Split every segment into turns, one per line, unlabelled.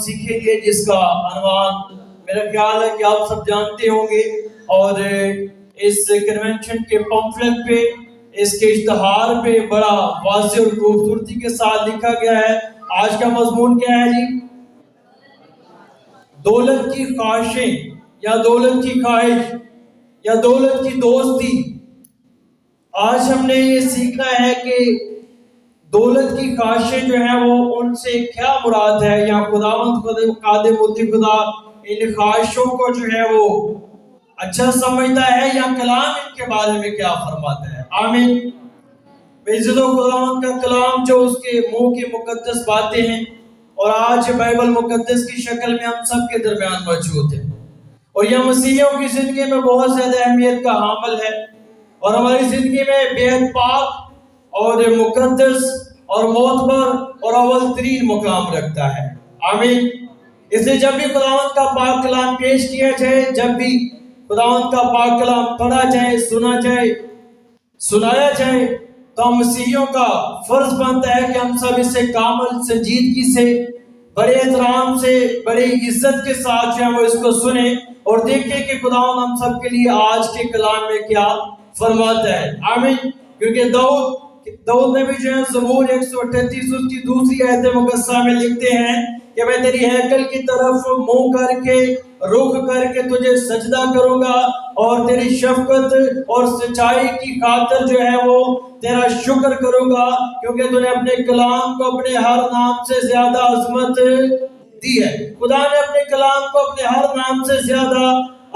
سیکھیں گے جس کا عنوان میرا خیال ہے کہ آپ سب جانتے ہوں گے، اور اس کنونشن کے پمفلٹ پہ، اس کے اشتہار پہ بڑا واضح اور خوبصورتی کے ساتھ لکھا گیا ہے۔ آج کا مضمون کیا ہے جی؟ دولت کی خواہشیں یا دولت کی خواہش یا دولت کی دوستی۔ آج ہم نے یہ سیکھنا ہے کہ دولت کی خواہشیں جو ہیں وہ ان سے کیا مراد ہے، یا خداوند قادر مطیع خدا ان خواہشوں کو جو ہے وہ اچھا سمجھتا ہے، یا کلام ان کے بارے میں کیا فرماتا ہے؟ آمین۔ عزت و خداوند کا کلام جو اس کے منہ کی مقدس باتیں ہیں، اور آج بائبل مقدس کی شکل میں ہم سب کے درمیان موجود ہے، اور یہ مسیحیوں کی زندگی میں بہت زیادہ اہمیت کا حامل ہے، اور ہماری زندگی میں بے حد پاک اور مقدس اور معتبر اور اول ترین مقام رکھتا ہے۔ آمین۔ اس لیے جب بھی خداوند کا پاک کلام پیش کیا جائے، جب بھی خداوند کا پاک کلام پڑھا جائے، سنا جائے، سنایا جائے، تو ہم مسیحیوں کا فرض بنتا ہے کہ ہم سب اسے کامل سنجیدگی سے، بڑے احترام سے، بڑی عزت کے ساتھ جو ہے وہ اس کو سنیں اور دیکھیں کہ خداوند ہم سب کے لیے آج کے کلام میں کیا فرماتا ہے۔ آمین۔ کیونکہ داؤد نبی جو ہے زبور 138 اس کی دوسری آیت مقدسہ میں لکھتے ہیں کہ میں تیری ہیکل کی طرف منہ کر کے، رخ کر کے تجھے سجدہ کروں گا، اور تیری شفقت اور سچائی کی خاطر جو ہے وہ تیرا شکر کروں گا، کیونکہ تو نے اپنے کلام کو اپنے ہر نام سے زیادہ عظمت دی ہے۔ خدا نے اپنے کلام کو اپنے ہر نام سے زیادہ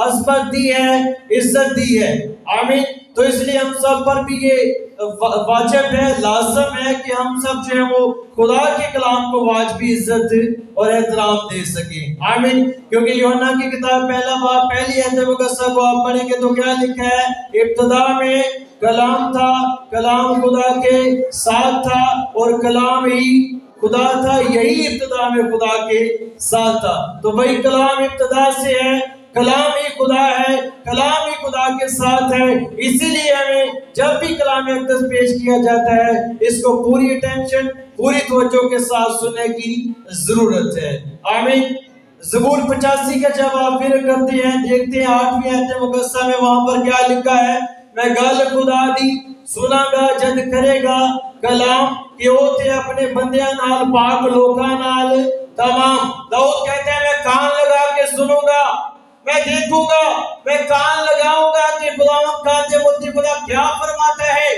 عظمت دی ہے، عزت دی ہے۔ آمین۔ تو اس لیے ہم سب پر بھی یہ واجب ہے، لازم ہے کہ ہم سب جو ہے وہ خدا کے کلام کو واجبی عزت اور احترام دے سکیں۔ آمین۔ کیونکہ یوحنا کی کتاب پہلا باب پہلی آیت مقدسہ کو آپ پڑھیں گے تو کیا لکھا ہے؟ ابتدا میں کلام تھا، کلام خدا کے ساتھ تھا، اور کلام ہی خدا تھا، یہی ابتدا میں خدا کے ساتھ تھا۔ تو وہی کلام ابتدا سے ہے، کلام ہی خدا ہے، کلام ہی خدا کے ساتھ ہے۔ اسی لیے ہمیں جب بھی کلام مقدس پیش کیا جاتا ہے، اس کو پوری اٹینشن، پوری توجہ کے ساتھ سننے کی ضرورت ہے۔ آمین۔ زبور 85 کا جب آپ پھر کرتے ہیں، دیکھتے ہیں 8ویں آیت مقدسہ میں وہاں پر کیا لکھا ہے؟ میں گل خدا دی سنا گا جد کرے گا کلام، کہ ہوتے اپنے بندیاں نال پاک لوکاں نال تمام۔ داؤد کہتے ہیں میں کان لگا کے سنوں گا، میں دیکھوں گا، میں کان لگاؤں گا کہ خداوند قادر مطیع خدا کیا فرماتا ہے،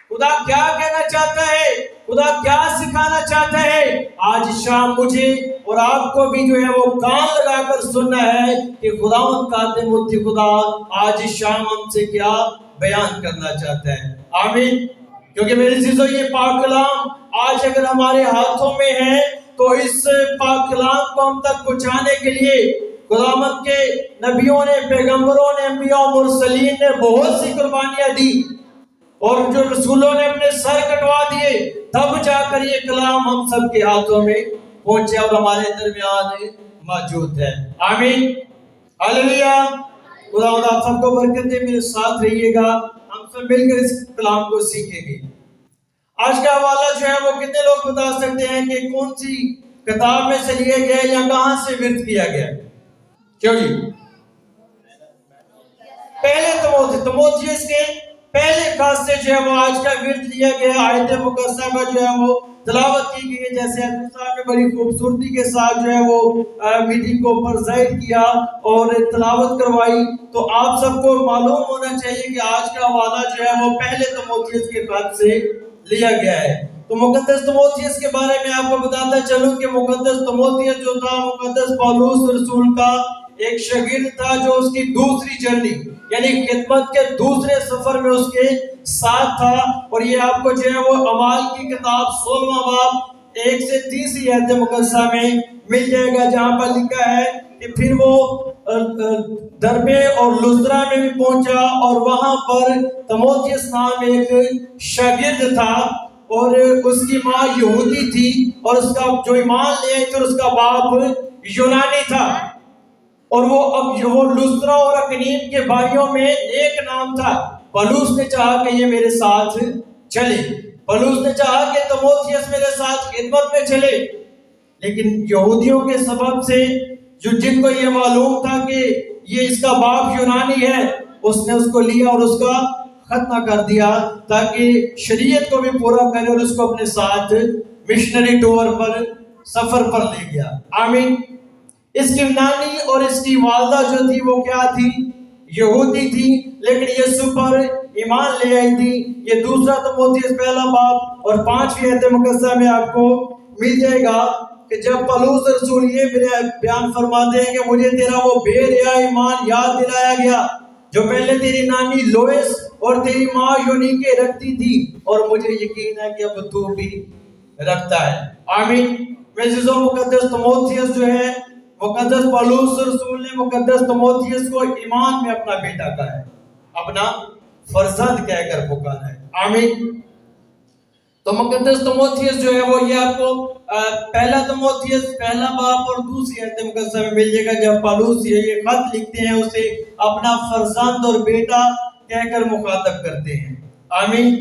خدا کیا کہنا چاہتا ہے، خدا کیا سکھانا چاہتا ہے۔ آج شام مجھے اور آپ کو بھی جو ہے وہ کان لگا کر سننا ہے کہ خداوند قادر مطیع خدا آج شام ہم سے کیا بیان کرنا چاہتا ہے۔ آمین۔ کیونکہ میرے عزیزو یہ پاک کلام آج اگر ہمارے ہاتھوں میں ہے تو اس پاک کلام کو ہم تک پہنچانے کے لیے خداوند کے نبیوں نے، پیغمبروں نے، انبیاء و مرسلین نے بہت سی قربانیاں دی، اور جو رسولوں نے اپنے سر کٹوا دیے، تب جا کر یہ کلام ہم سب کے ہاتھوں میں پہنچے اور ہمارے درمیان موجود ہے۔ آمین۔ ہاللیلویا۔ خداوند آپ سب کو برکت دے، میرے ساتھ رہیے گا، ہم سب مل کر اس کلام کو سیکھیں گے۔ آج کا حوالہ جو ہے وہ کتنے لوگ بتا سکتے ہیں کہ کون سی کتاب میں سے لیا گیا یا کہاں سے ورد کیا گیا؟ کیوں جی؟ پہلے تموتھیوس کے پہلے خط سے جو ہے وہ آج کا ورد لیا گیا، آیت مقدسہ کا جو ہے وہ تلاوت کی گئی ہے، جیسے صاحب نے بڑی خوبصورتی کے ساتھ جو ہے وہ میٹنگ کو پرزائڈ کیا اور تلاوت کروائی۔ تو آپ سب کو معلوم ہونا چاہیے کہ آج کا حوالہ جو ہے وہ پہلے تموتھیوس کے خط سے لیا گیا ہے۔ تو مقدس تموتھیوس کے بارے میں آپ کو بتاتا چلوں کہ مقدس تموتھیوس جو تھا، مقدس پولس رسول کا ایک شاگرد تھا، جو اس کی دوسری جرنی یعنی خدمت کے دوسرے سفر میں اس کے ساتھ تھا۔ اور یہ آپ کو جو ہے وہ اعمال کی کتاب 16واں باب 1 سے 30 آیت مقدسہ میں مل جائے گا، جہاں پر لکھا ہے کہ پھر وہ دربے اور لسترا میں بھی پہنچا، اور وہاں پر تموتھیوس نام ایک شاگرد تھا، اور اس کی ماں یہودی تھی، اور اس کا جو ایمان لے آئی تھی اس کا باپ یونانی تھا، اور وہ لسترا اور اقنیم کے بھائیوں میں ایک نام تھا۔ پولس نے چاہا کہ یہ میرے ساتھ چلے، پولس نے چاہا کہ تموتھیوس میرے ساتھ خدمت میں چلے، لیکن یہودیوں کے سبب سے جن کو یہ معلوم تھا کہ یہ اس کا باپ یونانی ہے، اس نے اس کو لیا اور اس کا ختنہ کر دیا تاکہ شریعت کو بھی پورا کرے، اور اس کو اپنے ساتھ مشنری ٹور پر سفر پر لے گیا. آمین. اس کی نانی اور اس کی والدہ جو تھی وہ کیا تھی؟ یہودی تھی، لیکن یسوع پر ایمان لے آئی تھی. یہ دوسرا تموتھیوس پہلا باب اور 5ویں آیت مقدسہ میں آپ کو مل جائے گا کہ جب پولس رسول یہ بیان فرماتے ہیں کہ مجھے تیرا وہ بے ریا ایمان یاد دلایا گیا جو پہلے تیری نانی لوئس اور تیری ماں یونیکے رکھتی تھی، اور مجھے یقین ہے کہ اب تو بھی رکھتا ہے. آمین. عزیزو، مقدس تموتھیوس جو ہے، مقدس پولس رسول نے مقدس تموتھیوس کو ایمان میں اپنا بیٹا کہا ہے، اپنا فرزند کہہ کر پکارا ہے. آمین. تو مقدس تموتھیوس جو ہے وہ یہ آپ کو پہلا تموتھیوس پہلا باب اور دوسری آیت مقدسہ میں مل جائے گا. جب پولس یہ خط لکھتے ہیں اسے اپنا فرزند اور بیٹا کہہ کر مخاطب کرتے ہیں. آمین.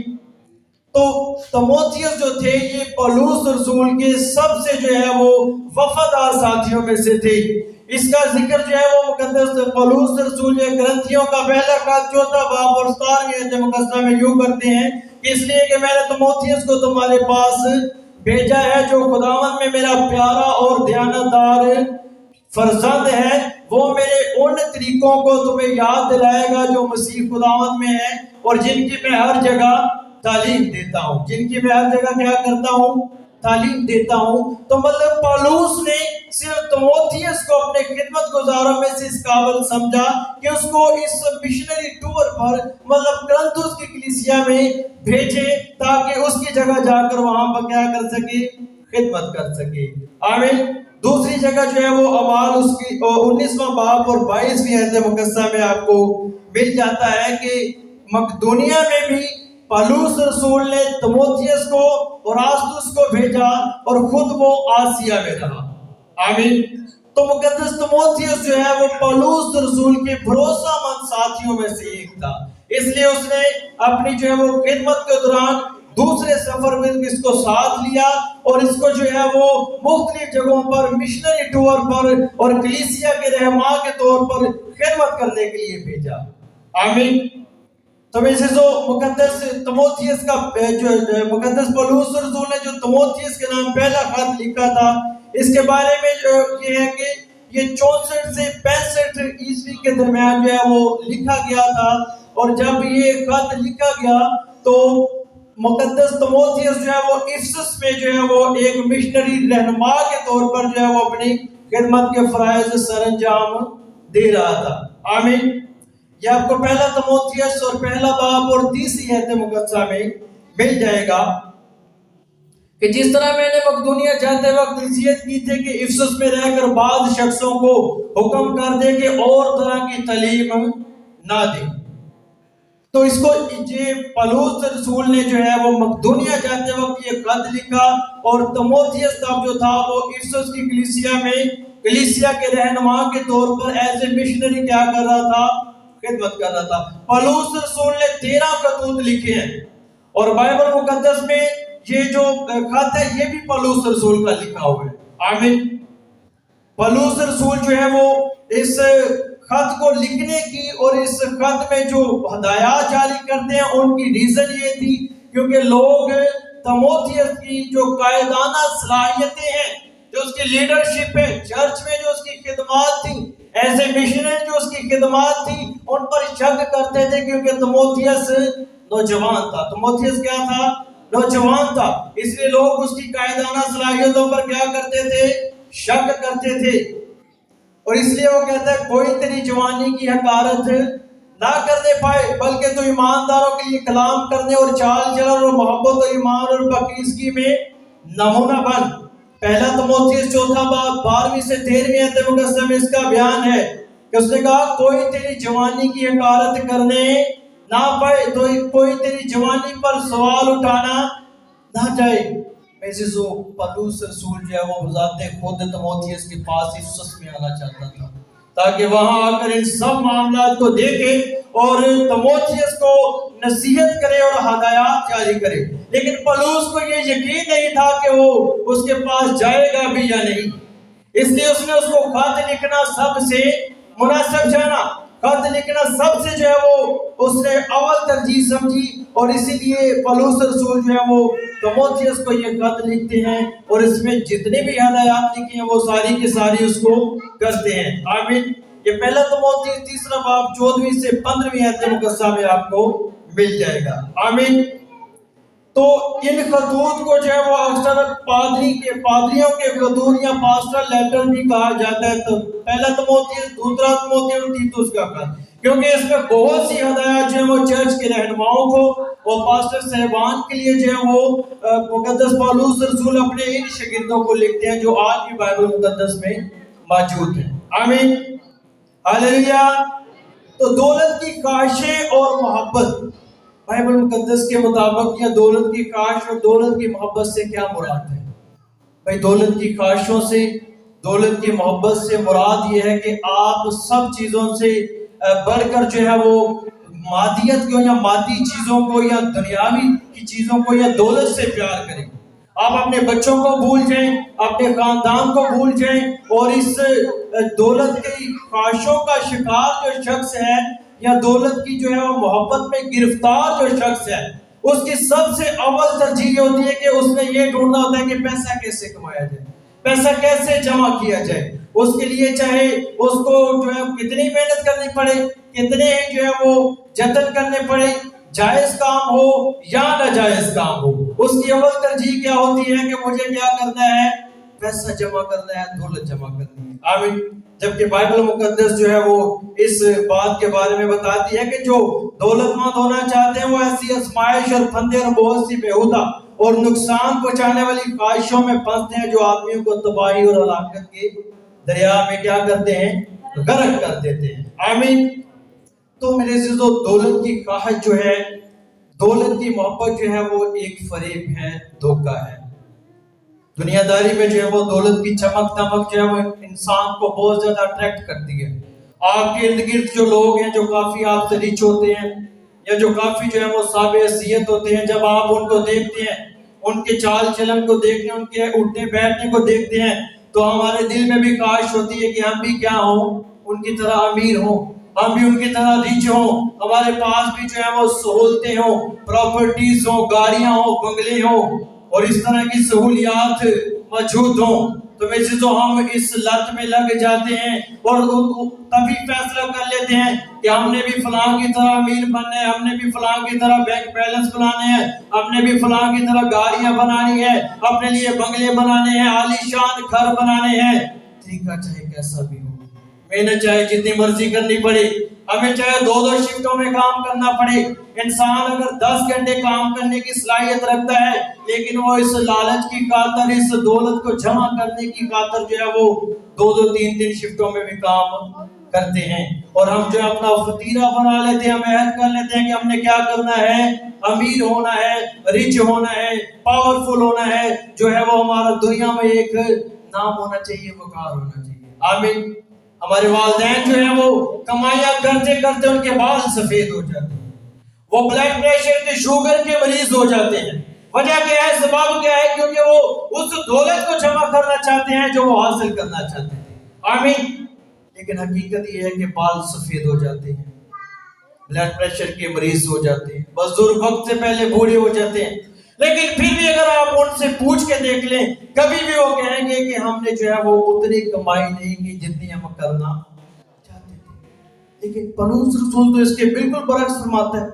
تو تموتھیوس جو تھے یہ پولس رسول کے سب سے جو ہے وہ وفادار ساتھیوں میں سے تھے. اس کا ذکر جو ہے وہ مقدس پولس رسول جو کرنتھیوں کا پہلا خط 4 باب اور 17ویں آیت مقدسہ میں یوں کرتے ہیں کہ اس لیے کہ میں نے تموتھیوس کو تمہارے پاس بھیجا ہے جو خداوند میں میرا پیارا اور دیانتدار فرزند ہے. وہ میرے ان طریقوں کو تمہیں یاد دلائے گا جو مسیح خداوند میں ہے، اور جن کی میں ہر جگہ تعلیم دیتا ہوں. جن کی میں ہر جگہ کیا کرتا ہوں؟ تعلیم دیتا ہوں. تو مطلب پولس نے صرف تموتھیوس کو اپنے خدمت گزاروں میں سے اس قابل سمجھا کہ اس کو اس مشنری ٹور پر مطلب کرنتھس کی کلیسیا میں بھیجے تاکہ اس کی جگہ جا کر وہاں پر کیا کر سکے؟ خدمت کر سکے. آمین. دوسری جگہ جو ہے وہ اعمال اس کی 19واں باب اور 22ویں آیت مقدسہ میں آپ کو مل جاتا ہے کہ مقدونیہ میں بھی پولس رسول نے تموتھیوس کو اور آرسطس کو بھیجا اور خود وہ آسیا میں رہا. آمین. تو مقدس تموتھیوس جو ہے وہ پولس رسول کے بھروسہ مند ساتھیوں میں سے ایک تھا. اس لیے اس نے اپنی جو ہے وہ خدمت کے دوران دوسرے سفر میں اس کو ساتھ لیا اور اس کو جو ہے وہ مختلف جگہوں پر مشنری ٹور پر اور کلیسیا کے رہنما کے طور پر خدمت کرنے کے لیے بھیجا. آمین. تو مقدس تموتھیوس کا جو مقدس پولس رسول نے جو تموتھیوس کے نام پہلا خط لکھا تھا، اس کے بارے میں جو یہ ہے کہ یہ 64 سے 65 عیسوی کے درمیان جو ہے وہ لکھا گیا تھا. اور جب یہ خط لکھا گیا تو مقدس تموتھیوس جو ہے وہ افسس میں جو ہے وہ ایک مشنری رہنما کے طور پر جو ہے وہ اپنی خدمت کے فرائض سر انجام دے رہا تھا. آمین. یہ آپ کو پہلا تموتھیوس اور پہلا باب اور 30 آیت مقدسہ میں مل جائے گا کہ جس طرح میں نے مقدونیہ جاتے وقت نصیحت کی تھی کہ افسس میں رہ کر بعض شخصوں کو حکم کر دے کہ اور طرح کی تعلیم نہ دیں. تو اس کو پولس رسول نے جو ہے وہ مقدونیہ جاتے وقت یہ خط لکھا اور تموتھیوس تب جو تھا وہ افسس کی کلیسیا میں کلیسیا کے رہنما کے طور پر ایز اے مشنری کیا کر رہا تھا؟ خدمت کر رہا تھا. پولس رسول نے 13 خطوط لکھے ہیں اور بائبل مقدس میں یہ جو خط ہے یہ بھی پولس رسول کا لکھا ہوا ہے. آمین. پولس رسول جو ہے وہ اس خط کو لکھنے کی اور اس خط میں جو ہدایات جاری کرتے ہیں ان کی ریزن یہ تھی کیونکہ لوگ تموتھیوس کی جو قائدانہ صلاحیتیں ہیں، جو اس کی لیڈرشپ ہے، چرچ میں جو اس کی خدمات تھی، ایسے مشنری جو اس کی خدمات تھی، ان پر شک کرتے تھے کیونکہ تموتھیوس نوجوان تھا. تموتھیوس کیا تھا؟ نوجوان تھا. اس لیے لوگ اس کی قائدانہ صلاحیتوں پر کیا کرتے تھے؟ شک کرتے تھے. اور اس لیے وہ کہتا ہے کوئی تیری جوانی کی حقارت نہ کرنے پائے بلکہ تو ایمانداروں کے لیے کلام کرنے اور چال چلن اور محبت اور ایمان اور پاکیزگی میں نمونہ بن. پہلا تموتھیوس 4 باب 12 سے 13 آیت مقدسہ میں اس کا بیان ہے کہ اس نے کہا کوئی تیری جوانی کی حقارت کرنے نہ پائے، تو کوئی تیری جوانی پر سوال اٹھانا نہ چاہے. پولس رسول جو ہے وہ بذات خود تموتھیوس کے پاس افسس میں آنا چاہتا تھا تاکہ وہاں آ کر ان سب معاملات کو دیکھے اور تموتھیوس کو نصیحت کرے اور ہدایات جاری کرے، لیکن پولس کو یہ یقین نہیں تھا کہ وہ اس کے پاس جائے گا بھی یا نہیں، اس لیے اس نے اس کو خط لکھنا سب سے مناسب جانا، خط لکھنا سب سے جو ہے وہ اس نے اول ترجیح سمجھی، اور اسی لیے پولس رسول جو ہے وہ تموتھیوس کو یہ خط لکھتے ہیں، اور اس میں جتنے بھی ہدایات لکھی ہیں وہ ساری کی ساری اس کو کرتے ہیں۔ آمین۔ یہ پہلا تموتھیوس 3 باب 14 سے 15 آیت مقدسہ میں آپ کو مل جائے گا۔ آمین۔ تو ان خطوط کو جو ہے وہ اکثر پادریوں کے خطوط یا پاسٹرل لیٹر بھی کہا جاتا ہے، تو پہلا تموتھیوس، دوسرا تموتھیوس، تیتوس کا خط، کیونکہ اس میں بہت سی ہدایات جو ہے وہ چرچ کے رہنماؤں کو اور پاسٹر صاحبان کے لیے جو ہے وہ مقدس پولس رسول اپنے ان شاگردوں کو لکھتے ہیں جو آج بھی بائبل مقدس میں موجود ہیں۔ آمین، ہاللویا۔ تو دولت کی خواہشیں اور محبت، بائبل مقدس کے مطابق یا دولت کی خواہش اور دولت کی محبت سے کیا مراد ہے؟ بھائی دولت کی خواہشوں سے، دولت کی محبت سے مراد یہ ہے کہ آپ سب چیزوں سے بڑھ کر جو ہے وہ مادیت کو یا مادی چیزوں کو یا دنیاوی کی چیزوں کو یا دولت سے پیار کریں۔ آپ اپنے بچوں کو بھول جائیں، اپنے خاندان کو بھول جائیں، اور اس دولت کی خواہشوں کا شکار جو شخص ہے یا دولت کی جو ہے وہ محبت میں گرفتار جو شخص ہے، اس کی سب سے اول ترجیح ہوتی ہے کہ اس نے یہ ڈھونڈنا ہوتا ہے کہ پیسہ کیسے کمایا جائے، پیسہ کیسے جمع کیا جائے۔ اس کے لیے چاہے اس کو جو ہے کتنی محنت کرنی پڑے، کتنے جو ہے وہ جتن کرنے پڑے، جائز کام ہو یا ناجائز کام ہو، اس کی اول ترجیح کیا ہوتی ہے کہ مجھے کیا کرنا ہے؟ پیسہ جمع کرنا ہے، دولت جمع کرنی ہے۔ آمین۔ جبکہ بائبل مقدس جو ہے وہ اس بات کے بارے میں بتاتی ہے کہ جو دولت مند ہونا چاہتے ہیں وہ ایسی ازمائش اور پھندے اور بہت سی بیہودہ اور نقصان پہنچانے والی خواہشوں میں پھنستے ہیں جو آدمیوں کو تباہی اور ہلاکت کے دریا میں کیا کرتے ہیں؟ غرق کر دیتے ہیں۔ آمین۔ تو میرے عزیزو، دولت کی خواہش جو ہے، دولت کی محبت جو ہے وہ ایک فریب ہے، دھوکہ ہے۔ دنیا داری میں جو ہے وہ دولت کی چمک دمک جو ہے وہ انسان کو بہت زیادہ اٹریکٹ کرتی ہے۔ آپ کے ارد گرد جو لوگ ہیں جو کافی آپ سے ریچ ہوتے ہیں یا جو کافی جو ہے وہ صاحب حیثیت ہوتے ہیں، جب آپ ان کو دیکھتے ہیں، ان کے چال چلن کو دیکھتے ہیں، ان کے اٹھنے بیٹھنے کو دیکھتے ہیں، تو ہمارے دل میں بھی خواہش ہوتی ہے کہ ہم بھی کیا ہوں، ان کی طرح امیر ہوں، ہم بھی ان کی طرح ریچ ہوں، ہمارے پاس بھی جو ہے وہ سہولتیں ہوں، پراپرٹیز ہوں، گاڑیاں ہوں، بنگلے ہوں، اور اس طرح کی سہولیات موجود ہوں۔ تو میں چیزوں ہم اس لت میں لگ جاتے ہیں اور تبھی فیصلہ کر لیتے ہیں کہ ہم نے بھی فلاں کی طرح امیر بننا ہے، ہم نے بھی فلاں کی طرح بینک بیلنس بنانے ہیں، ہم نے بھی فلاں کی طرح گاڑیاں بنانی ہے، اپنے لیے بنگلے بنانے ہیں، عالی شان گھر بنانے ہیں۔ طریقہ چاہے کیسا بھی ہو، محنت چاہے جتنی مرضی کرنی پڑے، ہمیں چاہے 2 شفٹوں میں کام کرنا پڑے، انسان اگر 10 گھنٹے کام کرنے کی صلاحیت رکھتا ہے لیکن وہ اس لالچ کی خاطر، اس دولت کو جمع کرنے کی خاطر جو ہے وہ 2 3 شفٹوں میں بھی کام کرتے ہیں، اور ہم جو اپنا فتیرہ بنا لیتے ہیں، ہم عہد کر لیتے ہیں کہ ہم نے کیا کرنا ہے؟ امیر ہونا ہے، ریچ ہونا ہے، پاورفل ہونا ہے، جو ہے وہ ہمارا دنیا میں ایک نام ہونا چاہیے، وقار ہونا چاہیے۔ آمین۔ ہمارے والدین جو ہیں وہ کمائیاں کرتے کرتے ان کے بال سفید ہو جاتے ہیں، وہ بلڈ پریشر کے، شوگر کے مریض ہو جاتے ہیں۔ وجہ کیا ہے؟ سبب کیا ہے؟ کیونکہ وہ اس دولت کو جمع کرنا چاہتے ہیں جو وہ حاصل کرنا چاہتے ہیں۔ آمین۔ لیکن حقیقت یہ ہے کہ بال سفید ہو جاتے ہیں، بلڈ پریشر کے مریض ہو جاتے ہیں، بزرگ وقت سے پہلے بوڑھے ہو جاتے ہیں، لیکن پھر بھی اگر آپ ان سے پوچھ کے دیکھ لیں، کبھی بھی وہ کہیں گے کہ ہم نے جو ہے وہ اتنی کمائی نہیں کی جتنی ہم کرنا چاہتے تھے۔ لیکن پولس رسول تو اس کے بالکل برعکس فرماتا ہے۔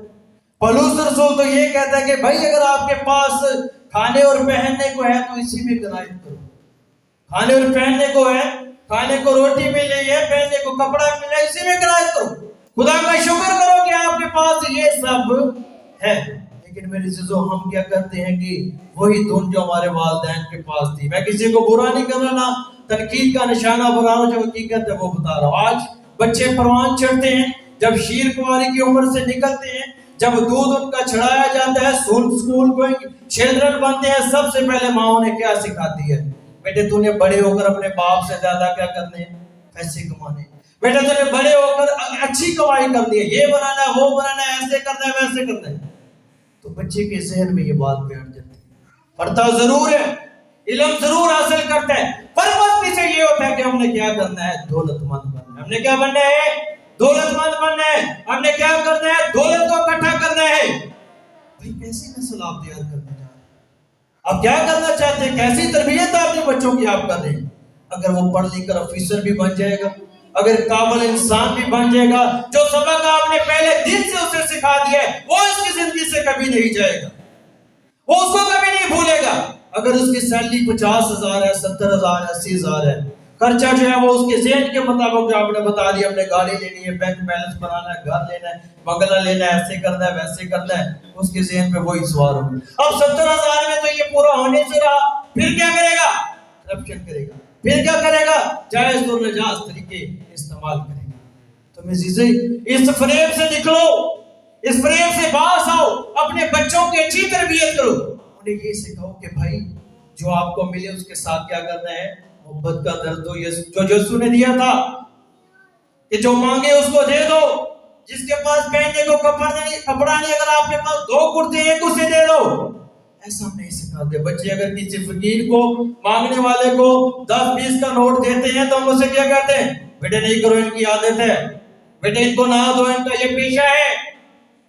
پولس رسول تو یہ کہتا ہے کہ بھائی اگر آپ کے پاس کھانے اور پہننے کو ہے تو اسی میں قناعت کرو۔ کھانے اور پہننے کو ہے، کھانے کو روٹی ملی ہے، پہننے کو کپڑا ملا ہے، اسی میں قناعت کرو، خدا کا شکر کرو کہ آپ کے پاس یہ سب ہے۔ لیکن میرے عزیزو، ہم کیا کرتے ہیں کہ وہی دھن جو ہمارے والدین کے پاس تھی، میں کسی کو برا نہیں کر رہا، نہ تنقید کا نشانہ بنا رہا ہوں، جو حقیقت ہے وہ بتا رہا ہوں۔ آج بچے پروان چڑھتے ہیں، جب شیر کنواری کی عمر سے نکلتے ہیں، جب دودھ ان کا چھڑایا جاتا ہے، اسکول کو چلڈرن بنتے ہیں، سب سے پہلے ماں انہیں کیا سکھاتی ہے؟ بیٹے تو نے بڑے ہو کر اپنے باپ سے زیادہ کیا کرنے ہیں؟ پیسے کمانے۔ بیٹا تم نے بڑے ہو کر اچھی کمائی کرنی ہے، یہ بنانا ہے، وہ بنانا ہے، ایسے کرنا ہے، ویسے کرنا ہے، تو بچے کے ذہن میں یہ بات بیٹھ جاتی ہے۔ پڑھتا ضرور ہے، علم ضرور حاصل کرتا ہے، پرپس پیچھے یہ ہوتا ہے کہ ہم نے کیا کرنا ہے، دولت مند بننا ہے۔ ہم نے کیا بننا ہے؟ دولت مند بننا ہے۔ ہم نے کیا کرنا ہے؟ دولت کو اکٹھا کرنا ہے۔ بھائی کیسی نسل آپ تیار کرنا چاہ رہے ہیں؟ آپ کیا کرنا چاہتے ہیں؟ کیسی تربیت اپنے بچوں کی آپ کر رہے ہیں؟ اگر وہ پڑھ لکھ کر آفیسر بھی بن جائے گا، اگر قابل انسان بھی بن جائے گا، جو سبق آپ نے پہلے دن سے اسے سکھا دیا ہے وہ اس کی زندگی سے کبھی نہیں جائے گا، وہ اس کو کبھی نہیں بھولے گا۔ اگر اس کی سیلری 50,000 ہے، 70,000 ہے، 80,000 ہے، خرچہ جو ہے وہ اس کے ذہن کے مطابق جو آپ نے بتا دیا، ہم نے گاڑی لینی ہے، بینک بیلنس بنانا ہے، گھر لینا ہے، بنگلہ لینا ہے، ایسے کرنا ہے، ویسے کرنا ہے، اس کے ذہن پہ وہی سوار ہوگا۔ اب 70,000 میں تو یہ پورا ہونے سے رہا، پھر کیا کرے گا؟ کرپشن کرے گا، پھر کیا کرے گا؟ جائز اور ناجائز طریقے استعمال کرے گا۔ تو عزیزے، اس فریب سے نکلو، اس فریب سے باز آؤ، اپنے بچوں کی اچھی تربیت کرو، انہیں یہ سکھاؤ کہ بھائی جو آپ کو ملے اس کے ساتھ کیا کرنا ہے، محبت کا درد دو، جو یسوع نے دیا تھا کہ جو مانگے اس کو دے دو، جس کے پاس پہننے کو کپڑا نہیں، اگر آپ کے پاس 2 کرتے ایک اسے دے دو، ایسا ہم نہیں سکھاتے۔ بچے اگر کسی فقیر کو، مانگنے والے کو 10-20 کا نوٹ دیتے ہیں تو ہم اسے کیا کہتے ہیں؟ بیٹے نہیں کرو، ان کی عادت ہے، بیٹے ان کو نہ دو، ان کا یہ پیشہ ہے،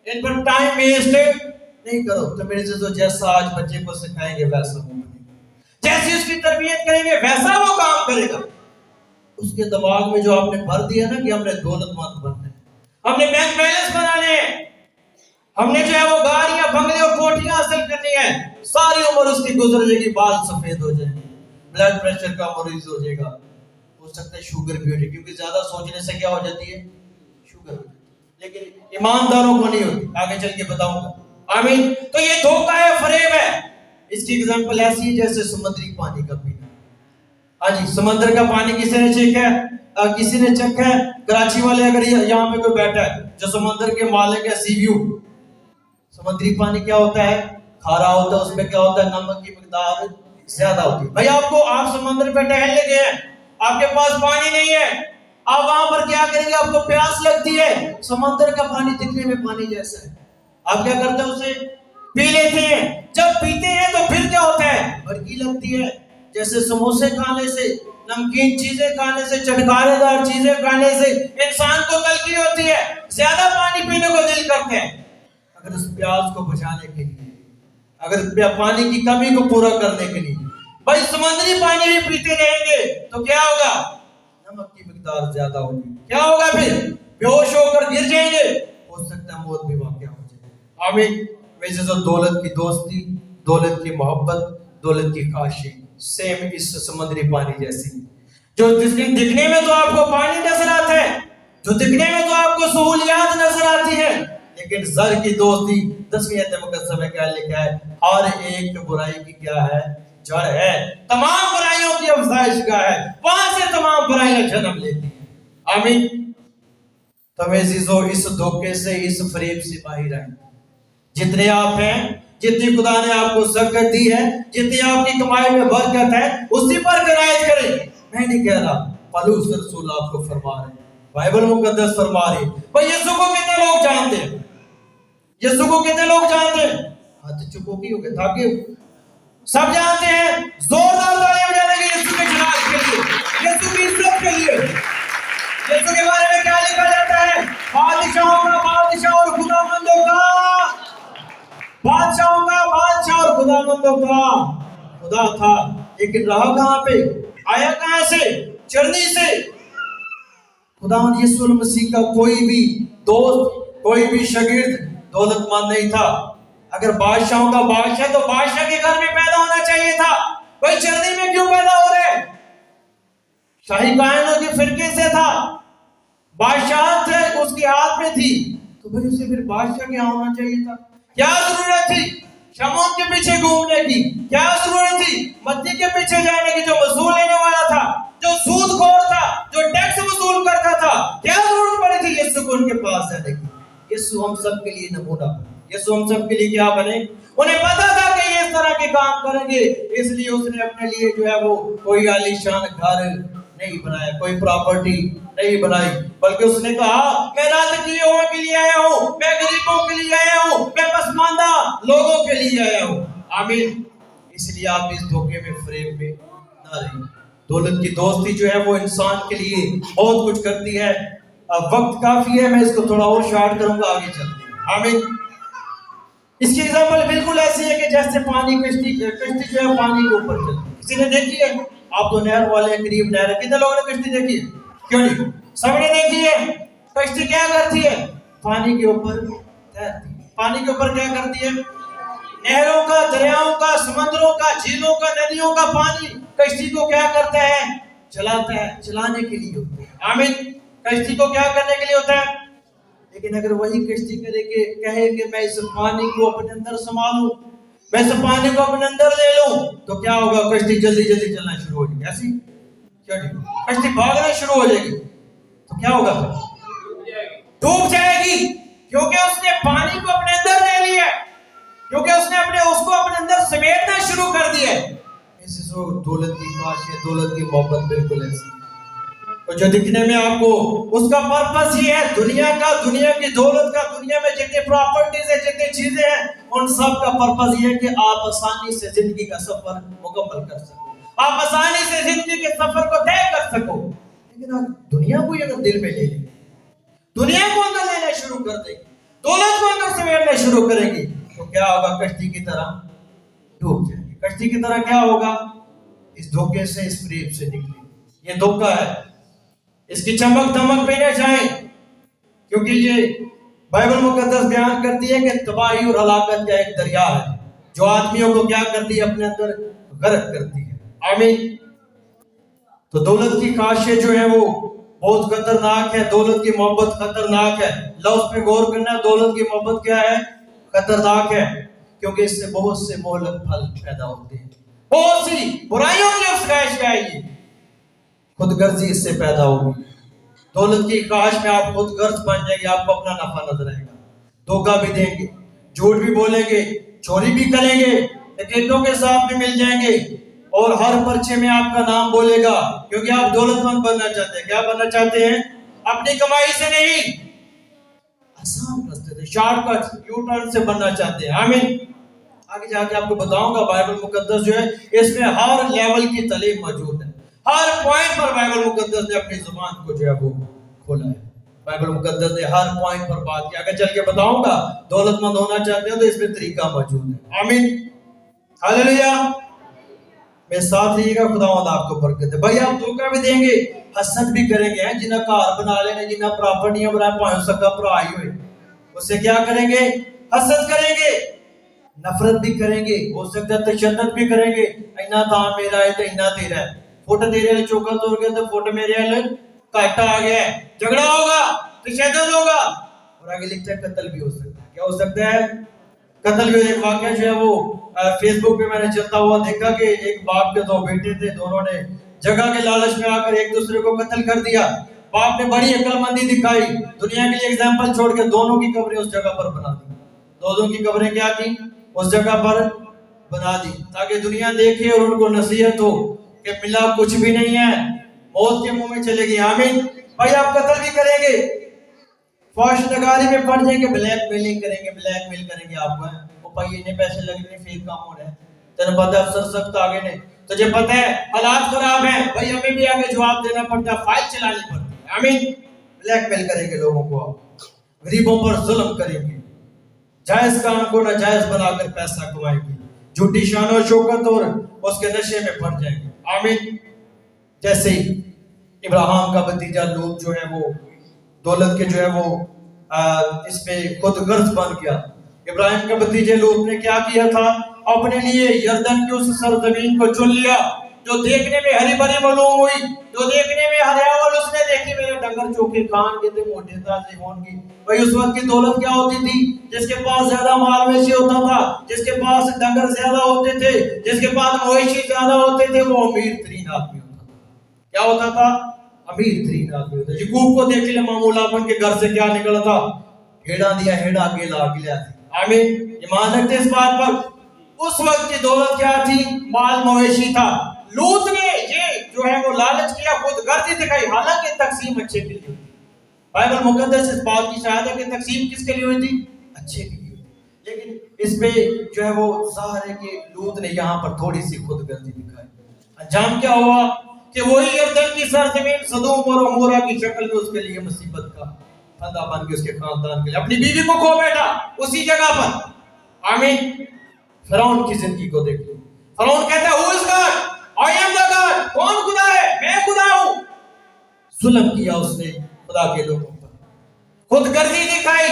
ان پر ٹائم ویسٹ نہیں کرو۔ تو میرے سے جیسا آج بچے کو سکھائیں گے ویسا وہ بنے گا، جیسی اس کی تربیت کریں گے ویسا وہ کام کرے گا۔ اس کے دماغ میں جو آپ نے بھر دیا نا کہ ہم نے دولت مند بننا ہے، ہم نے بینک بیلنس بنانے ہیں، ہم نے جو ہے وہ گاڑیاں، بنگلے اور کوٹھیاں حاصل کرنی ہے، ساری عمر اس کی گزر جائے گی، بال سفید ہو جائیں گے، بلڈ پریشر کا مریض ہو جائے گا، ہو سکتا ہے شوگر بھی ہو جائے، کیونکہ زیادہ سوچنے سے کیا ہو جاتی ہے؟ شوگر ہو جاتی ہے، لیکن ایمانداروں کو نہیں ہوتی، آگے چل کے بتاؤں گا۔ آمین۔ تو یہ دھوکہ ہے، فریب ہے۔ اس کی اگزامپل ایسی ہے جیسے سمندری پانی کا پینا۔ ہاں جی، سمندر کا پانی کسی نے چکھا ہے، کسی نے چکھا ہے؟ کراچی والے اگر یہاں پہ کوئی بیٹھا ہے جو سمندر کے مالک ہے، سی ویو، سمندری پانی کیا ہوتا ہے؟ کھارا ہوتا ہے، اس میں کیا ہوتا ہے؟ نمک کی مقدار زیادہ ہوتی ہے۔ بھائی آپ سمندر پہ ٹہلنے گئے ہیں، آپ کے پاس پانی نہیں ہے، آپ وہاں پر کیا کریں گے؟ آپ کو پیاس لگتی ہے، سمندر کا پانی دکھنے میں پانی جیسا ہے، آپ کیا کرتے ہیں؟ اسے پی لیتے ہیں۔ جب پیتے ہیں تو پھر کیا ہوتا ہے؟ بھڑکی لگتی ہے، جیسے سموسے کھانے سے، نمکین چیزیں کھانے سے، چٹکارے دار چیزیں کھانے سے انسان کو تلخی ہوتی ہے، زیادہ پانی پینے کو دل کرتے ہیں۔ اگر اس پیاس کو بچانے کے لیے، اگر پانی کی کمی کو پورا کرنے کے لیے بھائی سمندری پانی بھی پیتے رہیں گے تو کیا ہوگا؟ نمک کی مقدار زیادہ ہوگی، کیا ہوگا؟ پھر بے ہوش ہو کر گر جائیں گے، ہو سکتا ہے موت بھی واقع ہو جائے۔ آمین۔ ویسے تو دولت کی دوستی، دولت کی محبت، دولت کی خواہشیں سیم اس سمندری پانی جیسی، جو دکھنے میں تو آپ کو پانی نظر آتا ہے، جو دکھنے میں تو آپ کو سہولیات نظر آتی ہے، لیکن زر کی دوستی 10ویں آیت مقدسہ میں کیا لکھا ہے؟ ہر ایک برائی کی کیا ہے؟ جڑ ہے، تمام برائیوں کی افزائش کا ہے، وہاں سے تمام برائیاں جنم لیتی ہیں۔ آمین۔ تو میں عزیزو، اس دھوکے سے، اس فریب سے باہر آئیں۔ جتنے آپ ہیں، جتنی خدا نے آپ کو سکت دی ہے، جتنی آپ کی کمائی میں برکت ہے، اسی پر قناعت کریں۔ میں نہیں کہہ رہا، پالوس رسول آپ کو فرما رہے ہیں، بائبل مقدس فرما رہی ہے۔ بھئی یسوع کو کتنے لوگ جانتے ہیں؟ یسوع کو کتنے لوگ جانتے ہیں؟ ہاتھ چکو کی ہو گئے تاکہ سب جانتے ہیں۔ زوردار تالیاں بجانے کے یسوع کے جلال کے لیے، یسوع کی عزت کے لیے۔ یسوع کے بارے میں کیا لکھا جاتا ہے؟ بادشاہوں کا بادشاہ اور خداوندوں کا بادشاہوں کا بادشاہ اور خداوندوں کا خدا تھا، لیکن رہا کہاں پہ؟ آیا کہاں سے؟ چرنی سے۔ خداوند یسوع مسیح کا کوئی بھی دوست، کوئی بھی شاگرد دولت مند نہیں تھا۔ اگر بادشاہوں کا بادشاہ تو بادشاہ کے گھر میں پیدا ہونا چاہیے تھا، بھئی چرنی میں کیوں پیدا ہو رہے؟ شاہی کائنوں کے فرقے سے تھا، بادشاہ تھے، اس کی ہاتھ میں تھی، تو بھئی اسے پھر بادشاہ کیا ہونا چاہیے تھا؟ کیا ضرورت تھی شمعون کے پیچھے گھومنے کی؟ کیا ضرورت تھی متی کے پیچھے جانے کی، جو وصول لینے والا تھا، جو سود خور تھا، جو ٹیکس وصول کرتا تھا؟ کیا ضرورت پڑی تھی یسوع کو ان کے پاس جانے کی؟ یسوع ہم سب کے لیے نمونہ بنے، یسوع ہم سب کے لیے کیا بنے؟ انہیں پتا تھا کہ یہ اس طرح کے کام کریں گے، اس لیے اس نے اپنے لیے جو ہے وہ کوئی عالی شان گھر نہیں بنایا, کوئی پراپرٹی نہیں بنائی, بلکہ اس نے کہا میں رازقیوں کے لیے آیا ہوں, میں غریبوں کے لیے آیا ہوں, میں پسماندہ لوگوں کے لیے آیا ہوں. آمین. اس لیے آپ اس دھوکے میں, فریب میں نہ رہیں. دولت کی دوستی جو ہے وہ انسان کے لیے بہت کچھ کرتی ہے. اب وقت کافی ہے, میں اس کو تھوڑا اور شارٹ کروں گا, آگے چلتے ہیں. آمین. اس کی ایگزامپل بالکل ایسی ہے کہ جیسے پانی, کشتی جو ہے پانی کے اوپر چلتی ہے. کسی نے دیکھی ہے؟ آپ تو نہر والے ہیں, قریب نہر ہے, کتنے لوگوں نے کشتی دیکھی ہے؟ کیوں نہیں؟ سب نے دیکھی ہے. کشتی کیا کرتی ہے؟ پانی کے اوپر تیرتی ہے. پانی کے اوپر کیا کرتی ہے؟ نہروں کا, دریاؤں کا, سمندروں کا, جھیلوں کا, ندیوں کا پانی کشتی کو کیا کرتا ہے؟ چلاتا ہے. چلانے کے لیے ہوتا ہے. آمین. کشتی کو کیا کرنے کے لیے ہوتا ہے؟ لیکن اگر وہی کشتی کہے کہ میں اس پانی کو اپنے اندر سنبھالوں, میں اس پانی کو اپنے اندر لے لوں, تو کیا ہوگا؟ کشتی جلدی جلدی چلنا شروع ہو جائے گی. ایسی کیا جی؟ کشتی بھاگنا شروع ہو جائے گی. تو کیا ہوگا؟ ڈوب جائے گی, کیونکہ اس نے پانی کو اپنے اندر لے لیا, کیونکہ اس نے اس کو اپنے اندر سمیٹنا شروع کر دیا. اس دولت کی خواہش ہے, دولت کی محبت بالکل ایسی. جو دکھنے میں آپ کو اس کا پرپس یہ ہے, دنیا کی دولت کا, دنیا میں جتنی پراپرٹیز ہیں, جتنی چیزیں ہیں, ان سب کا پرپس یہ ہے کہ آپ آسانی سے زندگی کا سفر مکمل کر سکو, آپ آسانی سے زندگی کے سفر کو طے کر سکو. لیکن آپ دنیا کو اگر دل میں لے لیں, دنیا کو اندر لینا شروع کر دیں, دولت کو اندر سمیٹنا شروع کریں گے, تو کیا ہوگا؟ کشتی کی طرح ڈوب جائیں گے. کشتی کی طرح کیا ہوگا؟ اس دھوکے سے, اس فریب سے نکلیں. یہ دھوکہ ہے, اس کی چمک دمک پہ نہ جائیں, کیونکہ یہ بائبل مقدس بیان کرتی ہے کہ تباہی اور ہلاکت کا ایک دریا ہے جو آدمیوں کو کیا کرتی ہے؟ اپنے اندر غرق کرتی ہے. آمین. تو دولت کی خواہشیں جو ہیں وہ بہت خطرناک ہے, دولت کی محبت خطرناک ہے. لفظ پہ غور کرنا, دولت کی محبت کیا ہے؟ خطرناک ہے, کیونکہ اس سے بہت سے مہلک پھل پیدا ہوتے ہیں, بہت سی برائیوں کی افزائش آئے گی, خود غرضی اس سے پیدا ہوگی. دولت کی خواہش میں آپ خود غرض بن جائیں گے, آپ کو اپنا نفع نظر آئے گا, دھوکہ بھی دیں گے, جھوٹ بھی بولیں گے, چوری بھی کریں گے, ڈکیتوں کے ساتھ بھی مل جائیں گے, اور ہر پرچے میں آپ کا نام بولے گا, کیونکہ آپ دولت مند بننا چاہتے ہیں. کیا بننا چاہتے ہیں؟ اپنی کمائی سے نہیں, آسان راستے سے, شارٹ کٹ, یو ٹرن سے بننا چاہتے ہیں. آمین. آگے جا کے آپ کو بتاؤں گا, بائبل مقدس جو ہے اس میں ہر لیول کی تعلیم موجود ہے. ہر پوائنٹ پر بائبل مقدس نے اپنی زبان کو جو ہے وہ کھولا ہے. بائبل مقدس نے ہر پوائنٹ پر بات کی. آگے چل کے بتاؤں گا, دولت مند ہونا چاہتے ہیں تو اس میں طریقہ موجود ہے. آمین. ہاللیلویا. میں ساتھ رہیے گا, خداوند آپ کو برکت دے. بھائی آپ دھوکہ بھی دیں گے, حسد بھی کریں گے, جنہیں کار بنا لینے, جنہیں پراپرٹیاں بنائے, پانچ سکا پر آئی ہوئے, اس سے کیا کریں گے؟ حسد کریں گے, نفرت بھی کریں گے, ہو سکتا ہے تشدد بھی کریں گے. اینا دام میرا ہے تو اینا تیرا ہے, فوٹو تیرے والے چوکا توڑ گیا تو فوٹو میرے والے کاٹا آ گیا ہے, جھگڑا ہوگا, تشدد ہوگا, اور آگے لکھتا ہے قتل بھی ہو سکتا ہے. کیا ہو سکتا ہے؟ قتل بھی. ایک واقعہ جو ہے وہ فیس بک پہ میں نے چلتا ہوا دیکھا کہ ایک باپ کے دو بیٹے تھے, دونوں نے جگہ کے لالچ میں آ کر ایک دوسرے کو قتل کر دیا. باپ نے بڑی عقل مندی دکھائی, دنیا کے لیے ایگزامپل چھوڑ کے دونوں کی قبریں اس جگہ پر بنا دی. دونوں کی قبریں کیا کی؟ اس جگہ پر بنا دی, تاکہ دنیا دیکھے اور ان کو نصیحت ہو کہ ملا کچھ بھی نہیں ہے, موت کے منہ میں چلے گی. آمین. بھائی آپ قتل بھی کریں گے, فحش نگاری میں پڑ جائیں گے, بلیک میلنگ کریں گے, بلیک میل کریں گے آپ کو, وہ بھائی اتنے پیسے لگنے, پھر کام ہو رہا ہے, تیرے پتہ ہے افسر سخت آگے نے, تجھے پتہ ہے حالات خراب ہیں, بھائی ہمیں بھی آگے جواب دینا پڑتا ہے, فائل چلانی پڑتی ہے. آمین. بلیک میل کریں گے لوگوں کو, غریبوں پر ظلم کریں گے, جائز کام کو ناجائز بنا کر پیسہ کمائیں گے, جھوٹی شان و شوکت اور اس کے نشے میں پڑ جائیں گے. آمین. جیسے ہی ابراہیم کا بھتیجا لوط جو ہے وہ دولت کے جو ہے وہ اس پہ خود غرض بن گیا. ابراہیم کے بھتیجے لوط نے کیا کیا تھا؟ اپنے لیے یردن کی اس سرزمین کو چن لیا جو دیکھنے میں ہری بھری معلوم ہوئی, جو دیکھنے میں ہریاول اس نے دیکھی, میرے ڈنگر چوکے کھان کے تھے, موٹے تازے ہون کی. بھائی اس وقت کی دولت کیا ہوتی تھی؟ جس کے پاس زیادہ مال مویشی ہوتا تھا, جس کے پاس ڈنگر زیادہ ہوتے تھے, جس کے پاس مویشی زیادہ ہوتے تھے, وہ امیر ترین آدمی ہوتا تھا. کیا ہوتا تھا؟ امیر ترین آدمی ہوتا. یعقوب کو دیکھ لے, معمول اپن کے گھر سے کیا نکلا تھا؟ ہیڑا دیا, ہیڑا گیلا گیا. آمین. ایمان رکھتے اس بات پر. اس وقت کی دولت کیا تھی؟ مال مویشی تھا. لوط نے یہ جو ہے وہ لالچ کیا، خود غرضی دکھائی، حالانکہ تقسیم اچھے کے لیے ہوئی تھی۔ بائبل مقدس اس بات کی شاہد ہے کہ تقسیم کس کے لیے ہوئی تھی؟ اچھے کے لیے ہوئی تھی۔ لیکن اس پہ جو ہے وہ ظاہر ہے کہ لوط نے یہاں پر تھوڑی سی خود غرضی دکھائی۔ انجام کیا ہوا کہ وہی یردن کی سرزمین سدوم اور عمورہ کی شکل میں اس کے لیے مصیبت کا پھندا بن کے اس کے خاندان کے لیے اپنی بیوی کو کھو بیٹھا اسی جگہ پر۔ آمین۔ فرعون کی زندگی کو دیکھ لو، فرعون کہتا ہے who is God? I am the God۔ کون خدا ہے؟ میں خدا ہوں۔ ظلم کیا اس نے خدا کے لوگوں پر، خود غرضی دکھائی،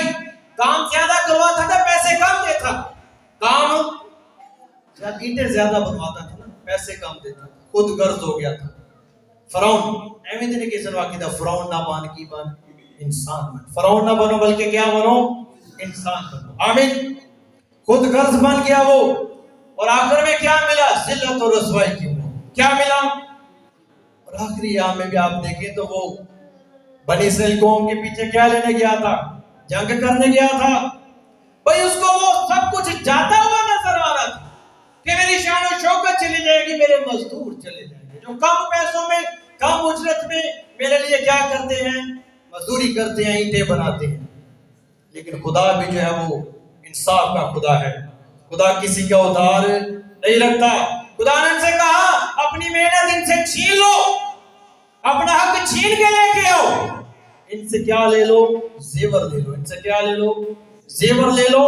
کام زیادہ کرواتا تھا پیسے کم دیتا، کام اینٹیں زیادہ بنواتا تھا نا، پیسے کم دیتا، خود غرض ہو گیا تھا فرعون۔ احمد نے کس واقعہ تھا، فرعون نہ بن کی بن انسان بن، فرعون نہ بنو بلکہ کیا بنو؟ انسان بنو۔ آمین۔ خود غرض بن گیا وہ، اور آخر میں کیا ملا؟ ذلت اور رسوائی کی موت۔ کیا ملا؟ اور آخری ایام میں بھی آپ دیکھیں تو وہ بنی اسرائیل قوم کے پیچھے کیا لینے گیا تھا؟ جنگ کرنے گیا تھا۔ بھئی اس کو وہ سب کچھ جاتا ہوا نظر آ رہا تھا کہ میری شان و شوکت چلی جائے گی، میرے مزدور چلے جائیں گے جو کم پیسوں میں کم اجرت میں میرے لیے کیا کرتے ہیں؟ مزدوری کرتے ہیں، اینٹیں بناتے ہیں۔ لیکن خدا بھی جو ہے وہ انصاف کا خدا ہے، خدا کسی کا ادھار نہیں رکھتا۔ خدا نے ان سے کہا اپنی محنت ان سے چھین لو، اپنا حق چھین کے لے کے آؤ، ان سے کیا لے لو؟ زیور لے لو۔ ان سے کیا لے لو؟ زیور لے لو۔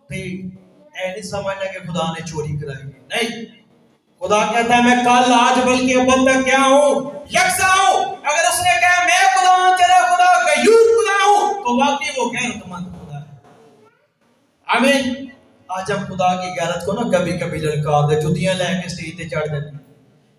نہیں سمجھنا کہ خدا نے چوری کرائی، نہیں، خدا کہتا ہے میں کل آج بلکہ اب تک کیا ہوں؟ یکساں ہوں۔ اگر اس نے کہا میں خدا ہوں، تیرا خدا غیور خدا ہوں، تو واقعی وہ غیرت مند خدا ہے۔ آمین۔ آج ہم خدا کی غیرت کو نا کبھی کبھی للکار دے، جوتیاں لے کے اسٹیج پہ چڑھ جاتے ہیں،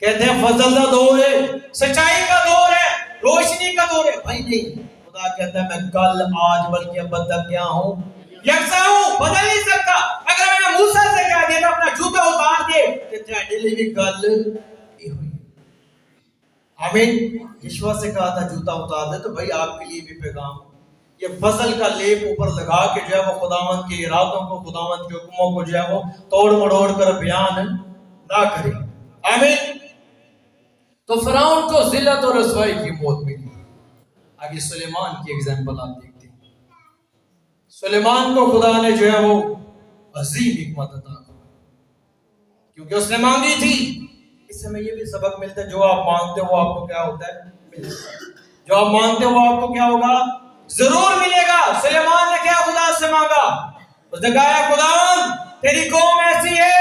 کہتے ہیں فضل کا دور ہے، سچائی کا دور ہے، روشنی کا دور ہے۔ بھائی نہیں، خدا کہتا ہے میں کل آج بلکہ اب تک کیا ہوں؟ یکساں ہوں، بدل نہیں سکتا۔ اگر میں نے موسیٰ سے کہہ دیا اپنا جوتا اتار دے کہ تیرے لیے بھی گل یہ ہوئی۔ آمین۔ یشوع سے کہا تھا جوتا اتار دے، تو بھائی آپ کے لیے بھی پیغام، یہ فضل کا لیپ اوپر لگا کے جو ہے وہ خداوند کے ارادوں کو، خداوند کے حکموں کو جو ہے وہ توڑ مڑوڑ کر بیان نہ کرے۔ آمین۔ تو فرعون کو ذلت اور رسوائی کی موت ملی۔ آگے سلیمان کی ایگزامپل آپ دیکھتے ہیں۔ سلیمان کو خدا نے جو ہے وہ عظیم حکمت عطا کی، کیونکہ اس نے مانگی تھی۔ اس سے ہمیں یہ بھی سبق ملتا ہے، جو آپ مانگتے ہو وہ آپ کو کیا ہوتا ہے؟ ملتا ہے۔ جو آپ مانگتے ہو وہ آپ کو کیا ہوگا؟ ضرور ملے گا۔ سلیمان نے کیا خدا سے مانگا؟ اس نے کہا خداوند تیری قوم ایسی ہے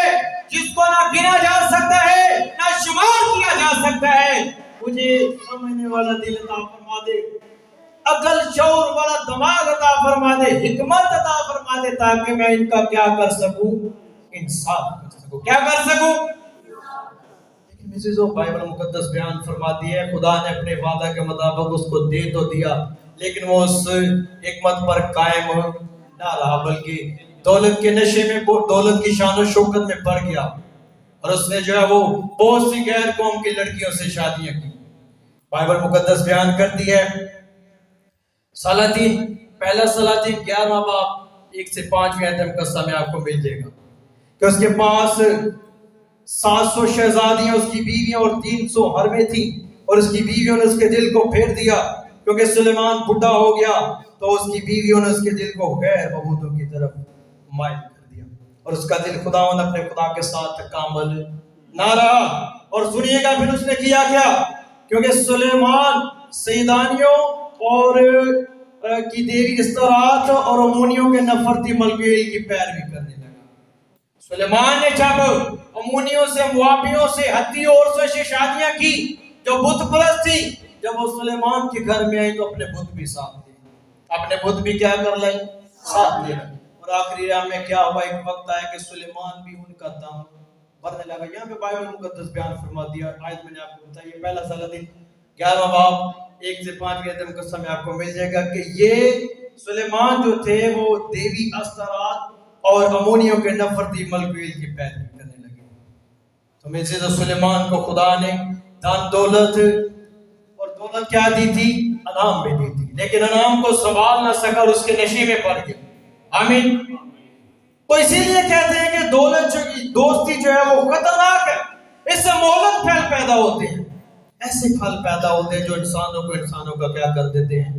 جس کو نہ گنا جا سکتا ہے نہ شمار کیا جا سکتا ہے، مجھے سمجھنے والا دل عطا فرما دے، عقل شعور والا دماغ عطا فرما دے، حکمت عطا فرما دے، تاکہ میں ان کا کیا کر سکوں؟ انصاف کر سکوں۔ کیا کر سکوں؟ لیکن مسیزو بائبل مقدس بیان فرماتی ہے خدا نے اپنے وعدہ کے مطابق اس کو دے تو دیا، لیکن وہ اس حکمت پر قائم نہ رہا، بلکہ دولت کے نشے میں، دولت کی شان و شوکت میں پڑ گیا، اور اس نے جو ہے وہ بہت سی غیر قوم کی لڑکیوں سے شادیاں کی۔ بائبل مقدس بیان کرتی ہے سلاطین، پہلا سلاطین 11واں باب 1 سے 5 آیت مقدسہ میں آپ کو مل جائے گا کہ اس کے پاس 700 شہزادیاں اس کی بیویاں اور 300 حرمیں تھیں، اور اس کی بیویوں نے اس کے دل کو پھیر دیا، کیونکہ سلیمان بڑھا ہو گیا تو اس کی بیویوں نے اس کے دل کو غیر معبودوں کی طرف مائل کر دیا، اور اس کا دل خداوند اپنے خدا کے ساتھ کامل نہ رہا۔ اور سنیے گا پھر اس نے کیا کیا، کیونکہ سلیمان سیدانیوں اور کی دیوی استرات اور امونیوں کے نفرتی ملکیل کی پیروی کرنے لگا۔ سلیمان نے جب امونیوں سے، موابیوں سے، ہتی عورتوں سے شادیاں کی جو بت پرست تھی، جب وہ سلیمان کے گھر میں آئی تو اپنے بت بھی ساتھ لے، اپنے بت بھی کیا کر لائی؟ ساتھ لے۔ اور آخری ایام میں کیا ہوا، ایک وقت آیا کہ سلیمان بھی ان کا دم بھرنے لگا۔ یہاں پہ بائبل مقدس بیان فرما دیا، آیت میں نے آپ کو بتایا، پہلا سلاطین 11واں باب 1 سے 5 کے مقدسہ میں آپ کو مل جائے گا کہ یہ سلیمان جو تھے وہ دیوی استرات اور امونیوں کے نفرتی ملکیل کی پیروی کرنے لگے۔ تو میں سے سلیمان کو خدا نے دان دولت، اور دولت کیا دی تھی؟ انعام بھی دی تھی، لیکن انعام کو سنبھال نہ سکا اور اس کے نشے میں پڑ گیا۔ آمین۔ تو اسی لیے کہتے ہیں کہ دولت جو دوستی جو ہے وہ خطرناک ہے، اس سے مہلک پھیل پیدا ہوتے ہیں۔ ایسے پھل پیدا ہوتے ہیں جو انسانوں کا کیا کر دیتے ہیں؟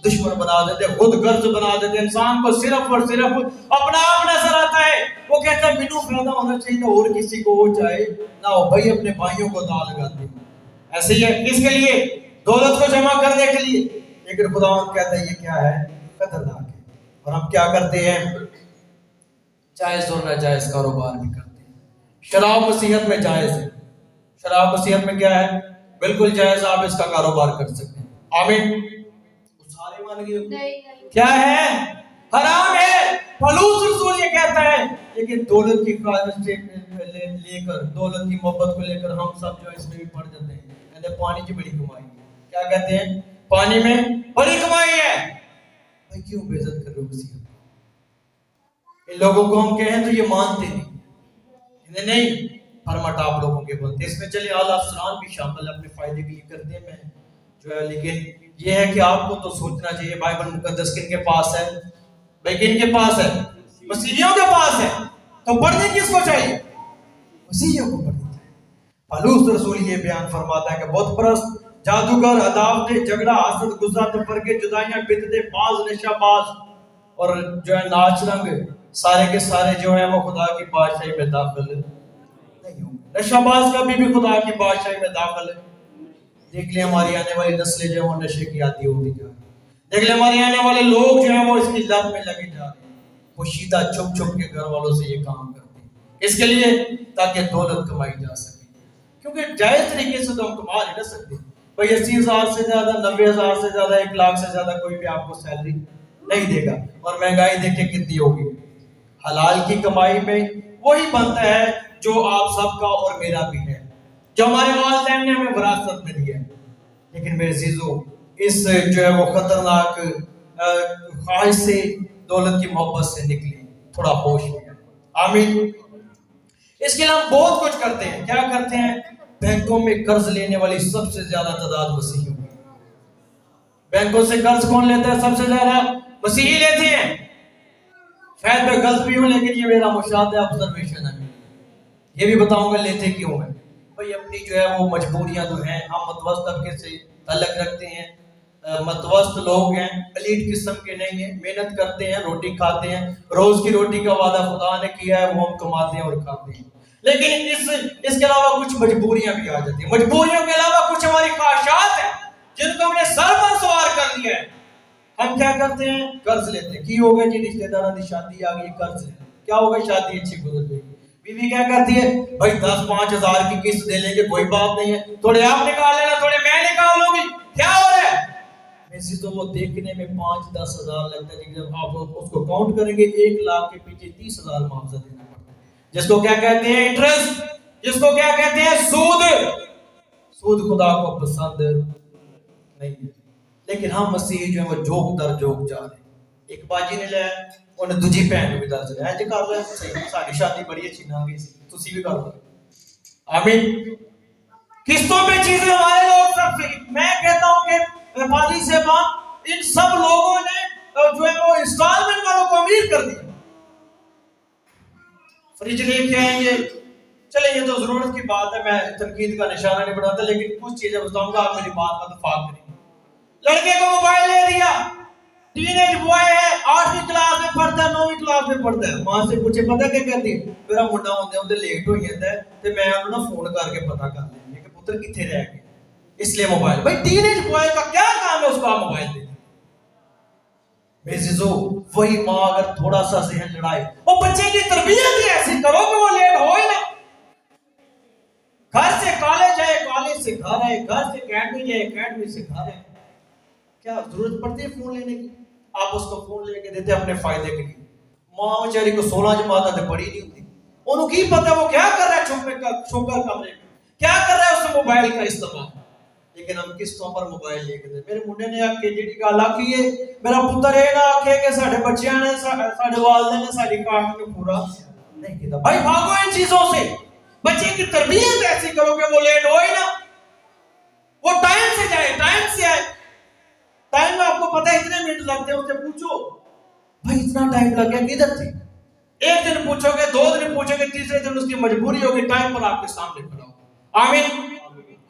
دشمن بنا دیتے ہیں، خود غرض بنا دیتے ہیں. انسان کو صرف اور صرف اپنا آپ نظر آتا ہے. وہ کہتا ہے مینوں پیدا ہونا چاہیے اور کسی کو ہو جائے نہ ہو. بھائی اپنے بھائیوں کو داغ لگاتے ہیں. ایسے ہی ہے، کس کے لیے؟ دولت کو جمع کرنے کے لیے. لیکن خدا کہتا ہے یہ کیا ہے؟ خطرناک ہے. اور ہم کیا کرتے ہیں؟ جائز اور ناجائز کاروبار بھی کرتے ہیں. شراب مسیحت میں جائز ہے. شراب مسیحت میں کیا ہے؟ بالکل جائز، آپ اس کا کاروبار کر سکتے ہیں. آمین. سارے مان گئے کیا ہے؟ حرام ہے. پولس رسول یہ کہتا ہے. لیکن دولت کی خواہش سے لے کر، دولت کی محبت کو لے کر ہم سب جو اس میں بھی پڑ جاتے ہیں. کہتے پانی کی بڑی کمائی ہے. کیا کہتے ہیں؟ پانی میں بڑی کمائی ہے. بھائی کیوں بے عزت کر رہے ہو مسیحت؟ ان لوگوں کو ہم کہیں تو یہ مانتے نہیں. نہیں فرماٹ آپ لوگوں کے بنتے. اس میں چلے اعلیٰ افسران بھی شامل اپنے فائدے کے لیے کرتے ہیں. میں جو ہے لیکن یہ ہے کہ آپ کو تو سوچنا چاہیے بائبل مقدس کن کے پاس ہے؟ بھائی کن کے پاس ہے؟ مسیحیوں کے پاس ہے. تو پڑھنے کس کو چاہیے؟ مسیحیوں کو پڑھنا چاہیے. پالوس رسول یہ بیان فرماتا ہے کہ بت پرست، جادوگر، عداوتیں، جھگڑا، حسد، غصہ، تفرقے، جدائیاں، بدعتیں، باز، نشہ باز اور جو ہے ناچ رنگ، سارے کے سارے جو ہیں وہ خدا کی بادشاہی میں داخل نہیں ہوں گے. نشہ باز کبھی بھی خدا کی بادشاہی میں داخل ہے. دیکھ لیں ہماری آنے والی نسلیں جو ہیں وہ نشے کی عادی ہوتی جا رہی ہیں. دیکھ لیں ہمارے آنے والے لوگ جو ہیں وہ اس کی لت میں لگے جا رہے ہیں. پوشیدہ چھپ چھپ کے گھر والوں سے یہ کام کرتے ہیں. اس کے لیے تاکہ دولت کمائی جا سکے. کیونکہ جائز طریقے سے تو ہم کما نہیں سکتے. بھائی 80,000 سے زیادہ، 90,000 سے زیادہ، 1,00,000 سے زیادہ کوئی بھی آپ کو سیلری نہیں دے گا. اور مہنگائی دیکھیں کتنی ہوگی. حلال کی کمائی میں وہی بنتا ہے جو آپ سب کا اور میرا بھی ہے، جو ہمارے والدین نے ہمیں وراثت میں دیا ہے. لیکن میرے عزیزو، اس جو ہے وہ خطرناک خواہش سے، دولت کی محبت سے نکلی، تھوڑا ہوش میں. آمین. اس کے لیے ہم بہت کچھ کرتے ہیں. کیا کرتے ہیں؟ بینکوں میں قرض لینے والی سب سے زیادہ تعداد مسیحیوں کی. بینکوں سے قرض کون لیتا ہے؟ سب سے زیادہ مسیحی لیتے ہیں. شاید میں غلط بھی ہوں لیکن یہ میرا مشاہدہ آبزرویشن ہے. یہ بھی بتاؤں گا لیتے کیوں ہیں. بھائی اپنی جو ہے وہ مجبوریاں جو ہیں، ہم متوسط طبقے سے تعلق رکھتے ہیں. متوسط لوگ ہیں، ایلیٹ قسم کے نہیں ہیں. محنت کرتے ہیں، روٹی کھاتے ہیں. روز کی روٹی کا وعدہ خدا نے کیا ہے، وہ ہم کماتے ہیں اور کھاتے ہیں. لیکن اس کے علاوہ کچھ مجبوریاں بھی آ جاتی ہیں. مجبوریوں کے علاوہ کچھ ہماری خواہشات ہیں جن کو ہم نے سر پر سوار کر لیا ہے. ہم کیا کرتے ہیں؟ قرض لیتے ہیں. کی ہو گیا جی؟ رشتہ داروں کی شادی آ گئی، قرض لے. کیا ہوگا؟ شادی اچھی گزر گئی. بیوی کیا کرتی ہے؟ بھائی 10-5 ہزار کی قسط دے لیں گے، کوئی بات نہیں ہے، تھوڑے آپ نکال لینا، تھوڑے میں نکال لوں گی. کیا ہو رہا ہے؟ ایسی تو وہ دیکھنے میں 5-10 ہزار لگتا ہے، جب آپ اس کو کاؤنٹ کریں گے 1,00,000 کے پیچھے 30,000 معاوضہ دینا پڑتا ہے، جس کو کیا کہتے ہیں؟ انٹرسٹ. جس کو کیا کہتے ہیں؟ سود. سود خدا کو پسند نہیں ہے. لیکن ہم مسیح جو ہیں وہ جوک در جوک جا رہے ہیں. ایک باجی نے لیا، انہیں دوجی بہن بھی دس لیا. ایسے کر رہے ہیں، ساری شادی بڑی اچھی نہ گئی، تسی بھی کر لو. آمین. قسطوں پہ چیزیں ہمارے لوگ سب سے، میں کہتا ہوں کہ پادری صاحب ان سب لوگوں نے جو ہے وہ انسٹالمنٹ والوں کو امیر کر دیا. فریج لے کے آئیں گے، چلے یہ تو ضرورت کی بات ہے، میں تنقید کا نشانہ نہیں بڑھاتا، لیکن کچھ چیزیں بتاؤں گا، آپ میری بات کا اتفاق کریں. لڑکے کو موبائل لے دیا، ٹین ایج بوائے ہے، 8ویں کلاس میں پڑھتا ہے، 9ویں کلاس میں پڑھتا ہے. ماں سے پوچھے پتہ کیا کہتی ہے؟ میرا منڈا ہوندے لیٹ ہو جاتا ہے تے میں انہوں نے فون کر کے پتہ کر لیں کہ پتر کتنے رہ گئے، اس لیے موبائل. بھائی ٹین ایج بوائے کا کیا کام ہے اس کو آپ موبائل دیں؟ میرے عزیزو، وہی ماں اگر تھوڑا سا ذہن لڑائے، وہ بچے کی تربیت ہی ایسی کرو کہ وہ لیٹ ہو ہی نہ. گھر سے کالج جائے، کالج سے گھر آئے، گھر سے اکیڈمی جائے، اکیڈمی سے گھر آئے. کیا ضرورت پڑتی ہے فون لینے کی؟ آپ اس کو فون لے کے دیتے اپنے فائدے کے لیے. ماں بیچاری کو 16 جماعت تے پڑھی نہیں ہوتی، انہوں کی پتہ وہ کیا کر رہا ہے چھپ کر کمرے میں، کیا کر رہا ہے اس موبائل کا استعمال. لیکن ہم قسطوں پر موبائل لے کے دے. میرے منڈے نے آ کے جڑی گل آکھی ہے، میرا پتر یہ نہ آکھے کہ ساڈے بچیاں نے، ساڈے والدین نے ساڈی کاٹ کو پورا نہیں کیتا. بھائی بھاگو ان چیزوں سے. بچے کی تربیت ایسی کرو کہ وہ لیٹ ہو ہی نہ، وہ ٹائم سے جائے، ٹائم سے آئے. ٹائم میں آپ کو پتہ ہے اتنے منٹ لگتے ہیں، اس سے پوچھو بھائی اتنا ٹائم لگ گیا کدھر تھے. ایک دن پوچھو گے، 2 دن پوچھو گے، تیسرے دن اس کی مجبوری ہوگی ٹائم پر آپ کے سامنے کھڑا ہو. آمین.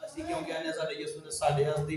ਅਸੀਂ ਕਿਉਂ ਕਹਿੰਦੇ ਸਾਡੇ ਯਿਸੂ ਨੇ ਸਾਡੇ ਵਾਸਤੇ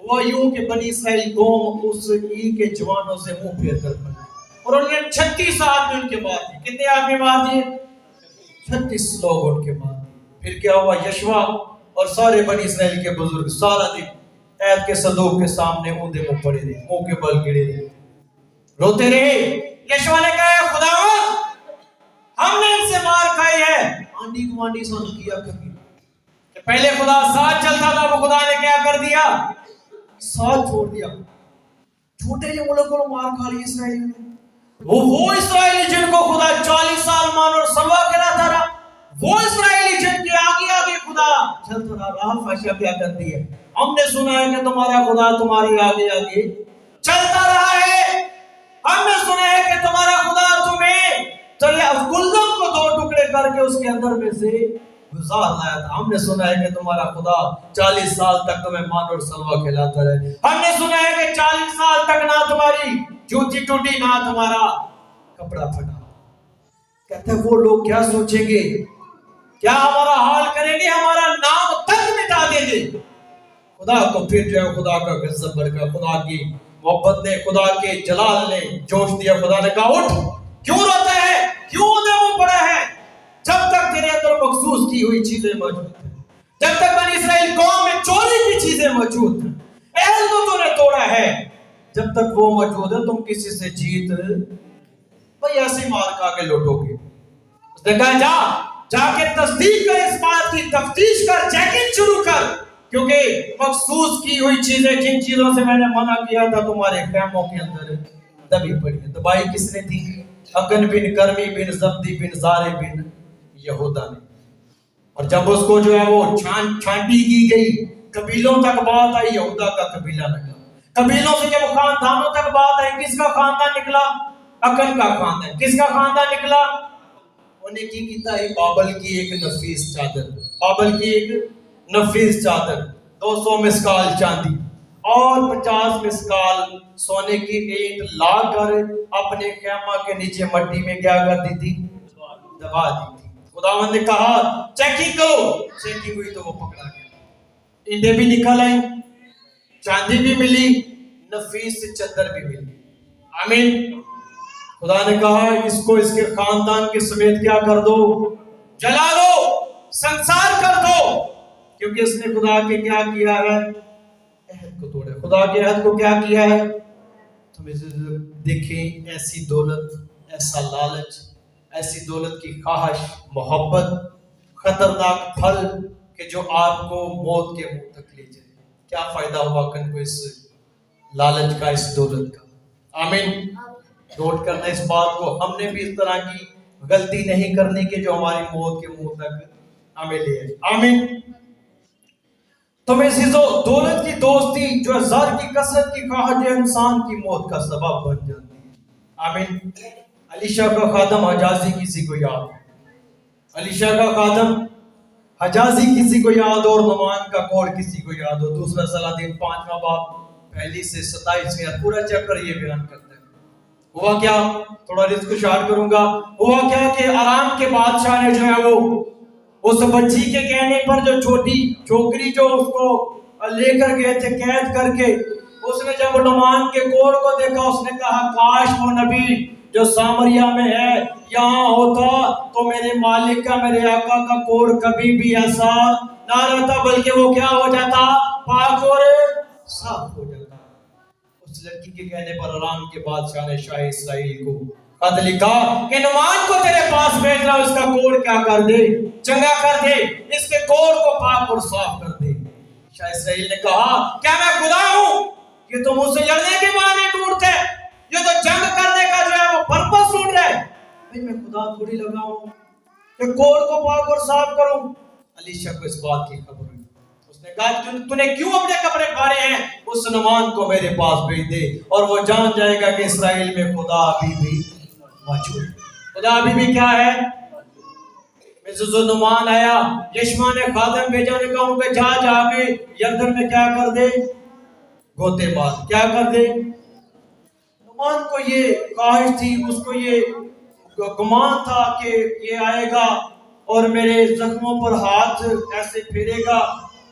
وہ یوں کہ بنی اسرائیل قوم اس عید کے جوانوں سے منہ پھیر کر پڑے اور انہوں نے 36 آدمی ان کے مار دیے. کتنے آدمی مار دیے؟ 36 لوگ ان کے مار دیے. پھر کیا ہوا؟ یشوا اور سارے بنی اسرائیل کے بزرگ سارا دن عہد کے صندوق کے سامنے اوندے منہ پڑے رہے, منہ کے بل گڑے رہے, روتے رہے. یشوا نے کہا خدا ہم نے ان سے مار کھائی ہے, آنڈی گوانڈی سن کیا کبھی. پہلے خدا ساتھ چلتا تھا, وہ خدا نے کیا کر دیا؟ ساتھ چھوڑ دیا. چھوٹے جو ملک کو مار کھا لی اسرائیل نے. وہ اسرائیلی جن کو خدا 40 سال مان اور سلوا کراتا رہا, وہ اسرائیلی جن کے آگے آگے خدا چلتا رہا. راہ فاشا کیا کرتی ہے؟ ہم نے سنا ہے کہ تمہارا خدا تمہارے آگے آگے چلتا رہا ہے. ہم نے سنا ہے کہ تمہارا خدا تمہیں گلدم کو 2 ٹکڑے کر کے اس کے اندر میں سے گزار لایا تھا. ہم نے سنا ہے کہ تمہارا خدا 40 سال تک تمہیں مان اور سلوا کھلاتا رہے. ہم نے سنا ہے کہ 40 سال تک نہ تمہاری جوتی ٹوٹی نہ تمہارا کپڑا پھٹا. کہتے ہیں وہ لوگ کیا سوچیں گے, کیا ہمارا حال کریں گے, ہمارا نام تک مٹا دیں گے. خدا کو پھر جو ہے خدا کا غضب بھڑکا, خدا کی محبت نے, خدا کے جلال نے جوش دیا. خدا نے کہا اٹھ, کیوں روتا ہے, کیوں وہ پڑا ہے؟ جب تک تیرے اندر مخصوص کی ہوئی چیزیں موجود ہیں, جب تک بنی اسرائیل قوم میں چوری کی چیزیں موجود ہیں, عہد کو تو نے توڑا ہے, جب تک وہ موجود ہے تم کسی سے جیت بھئی ایسی مار کھا کے لوٹو گے. اس نے کہا جا کے تصدیق کر, اس بات کی تفتیش کر, چیکنگ شروع کر, کیونکہ مخصوص کی ہوئی چیزیں جن چیزوں سے میں نے منع کیا تھا تمہارے خیموں کے اندر دبی پڑی ہے. دبائی کس نے دی؟ اکن بن کرمی بن زبدی بن زارے بن یہودا نے. اور جب اس کو جو ہے وہ چھانٹی کی گئی, قبیلوں تک بات آئی, یہودا کا قبیلہ نکلا. قبیلوں سے جب خاندانوں تک بات آئی, کس کا خاندان نکلا؟ اکن کا خاندان. کس کا خاندان نکلا؟ انہیں کی کیتا ہے بابل کی ایک نفیس چادر, بابل کی ایک نفیس چادر, 200 مسکال چاندی اور 50 مسکال سونے کی اینٹ لا کر اپنے خیمہ کے نیچے مٹی میں کیا کر دی تھی؟ دبا دی تھی. خداوند نے کہا چیکنگ کرو. چیکنگ ہوئی تو وہ پکڑا گیا. اینٹیں بھی نکل آئی, چاندی بھی ملی, نفیس چادر بھی ملی. آمین. خدا نے کہا اس کو اس کے خاندان کے سمیت کیا کر دو؟ جلا دو, سنسار کر دو, کیونکہ اس نے خدا کے کیا کیا ہے؟ عہد کو توڑا. خدا کے عہد کو کیا کیا ہے؟ تم دیکھیں ایسی دولت, ایسا لالچ, ایسی دولت کی خواہش, محبت, خطرناک پھل کہ جو آپ کو موت کے منہ تک لے جائے. کیا فائدہ ہوا کن کو اس لالچ کا, اس دولت کا؟ آمین. نوٹ کرنا اس بات کو, ہم نے بھی اس طرح کی غلطی نہیں کرنی کہ جو ہماری موت کے منہ تک ہمیں لے آئے. آمین. تو میں دولت کی دوستی جو زر کی کثرت کی خواہش انسان کی موت کا سبب بن جاتی ہے. آمین. علیشا کا خادم حجازی کسی کو یاد ہے, علیشا کا خادم حجازی کسی کو یاد ہو, اور نعمان کا کوڑ کسی کو یاد ہو. دوسرا صلاح 5واں باب 1 سے 27 پورا چیپٹر یہ بیان کرتا ہے. ہوا کیا, تھوڑا رزق شاٹ کروں گا. ہوا کیا کہ آرام کے بادشاہ نے جو ہے وہ اس بچی کے کہنے پر جو چھوٹی چھوکری جو اس کو لے کر گئے تھے قید کر کے, اس نے جب نعمان کے کوڑ کو دیکھا, اس نے کہا کاش وہ نبی جو سامریا میں ہے یہاں ہوتا تو میرے مالک کا, میرے آقا کا کوڑ کبھی بھی ایسا نہ رہتا, بلکہ وہ کیا ہو جاتا؟ پاک اور صاف ہو جاتا. اس لڑکی کے کہنے پر آرام کے بادشاہ نے شاہ اسرائیل کو خط لکھا کہ نعمان کو تیرے پاس بھیج رہا, اس کا کوڑ کیا کر دے؟ چنگا کر دے, اس کے کوڑ کو پاک اور صاف کر دے. شاہ اسرائیل نے کہا کیا میں خدا ہوں کہ تم مجھ سے لڑنے کے بہانے ڈھونڈتے, یہ تو جنگ کرنے کا جو ہے وہ پرپس ڈھونڈ رہے. میں خدا تھوڑی لگا ہوں کہ کوڑ کو پاک اور صاف کروں. علیشا کو اس بات کی خبر ہوئی. اس نے کہا تو نے کیوں اپنے کپڑے پھاڑے ہیں؟ اس نعمان کو میرے پاس بھیج دے اور وہ جان جائے گا کہ اسرائیل میں خدا ابھی بھی موجود. خدا ابھی بھی کیا ہے؟ نعمان آیا, یشما نے خادم بھیجا, نے کہا ان کو جا کے یردن میں کیا کر دے؟ گوتے مار. کیا کر دے؟ نعمان کو یہ خواہش تھی, اس کو یہ گمان تھا کہ یہ آئے گا اور میرے زخموں پر ہاتھ ایسے پھیرے گا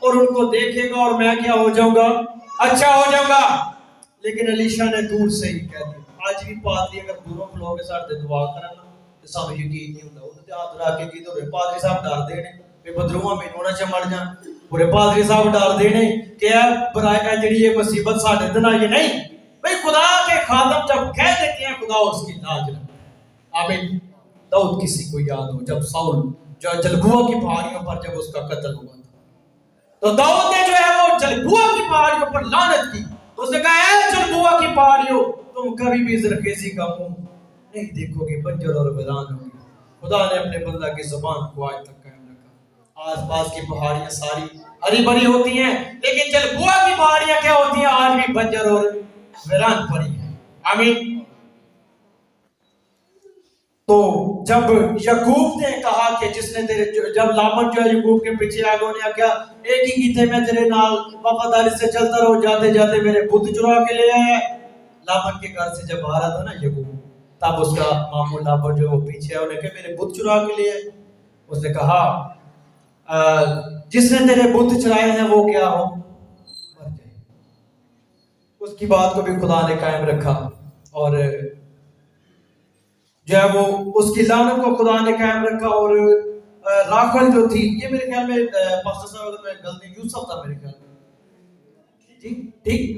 اور ان کو دیکھے گا اور میں کیا ہو جاؤں گا؟ اچھا ہو جاؤں گا. لیکن علیشا نے دور سے ہی کہہ دیا. آج بھی پادری اگر دوروں لوگوں کے ساتھ دعا کرنا تو سب یقین نہیں ہوتا. انہوں نے ہاتھ رکھ کے کی تو پادری صاحب ڈر دینے کہ بدروہاں میں ہونا چا مر جان. پورے پادری صاحب ڈر دینے کہ برائے جڑی یہ مصیبت ساڈے تے نہ یہ نہیں. بھئی خدا کے خادم جب کہہ دیتے ہیں خدا اس کی لاج رکھتا ہے. آمین. داؤد کسی کو یاد ہو جب ساؤل جو جلگوا کی پہاڑیوں پر جب اس کا قتل ہوا تھا تو داؤد نے جو ہے وہ جلگوا کی پہاڑیوں پر لعنت کی. تو اس نے کہا اے جلگوا کی پہاڑیوں تم کبھی بھی زرخیزی کا منہ نہیں دیکھو گے بنجر اور ویران ہوگی. خدا نے اپنے بندہ کی زبان کو آج تک قائم رکھا. آس پاس کی پہاڑیاں ساری ہری بھری ہوتی ہیں لیکن جلگوا کی پہاڑیاں کیا ہوتی ہیں؟ آج بھی بنجر اور ویران پڑی ہیں. آمین. تو جب یعقوب نے کہا کہ جس نے تیرے جب لابن جو ہے یعقوب کے پیچھے آگے انہیں کیا ایک ہی کی تھے میں تیرے نال وفاداری سے چلتا رہو جاتے جاتے میرے بت چرا کے لے آیا. لابن کے گھر سے جب آ رہا تھا نا یعقوب تب اس کا ماموں لابن جو وہ پیچھے ہے انہیں کہ میرے بت چرا کے لے آئے. اس نے کہا جس نے تیرے بت چرائے ہیں وہ کیا ہو مر جائے. اس کی بات کو بھی خدا نے قائم رکھا اور جو ہے وہ اس کی لعنت کو خدا نے قائم رکھا. اور راکھل جو تھی یہ میرے خیال میں پاسٹر صاحب اگر میں غلطی یوسف تھا میرے خیال میں جی ٹھیک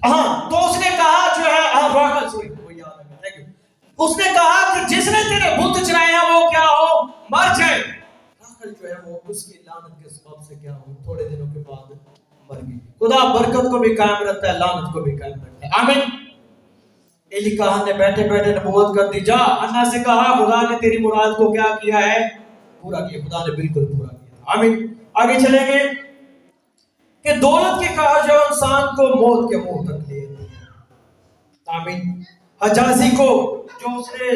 ہاں. تو اس نے کہا جو ہے راکھل سوری وہ یاد ہے تھینک یو. اس نے کہا کہ جس نے تیرے بت چرائے ہیں وہ کیا ہو مر جائے. راکھل جو ہے وہ اس کی لعنت کے سبب سے کیا ہو تھوڑے دنوں کے بعد مر گئی. خدا برکت کو بھی قائم رکھتا ہے لعنت کو بھی قائم رکھتا ہے. آمین. ایلی کہا نے بیٹھے بیٹھے نبوت کر دی. جا انا سے کہا خدا نے تیری مراد کو کیا کیا ہے پورا کیا. خدا نے بالکل پورا کیا. آمین. آگے چلیں گے کہ دولت کی خواہش جو انسان کو موت کے منہ تک لے آتی ہے. آمین. حجازی کو جو اس نے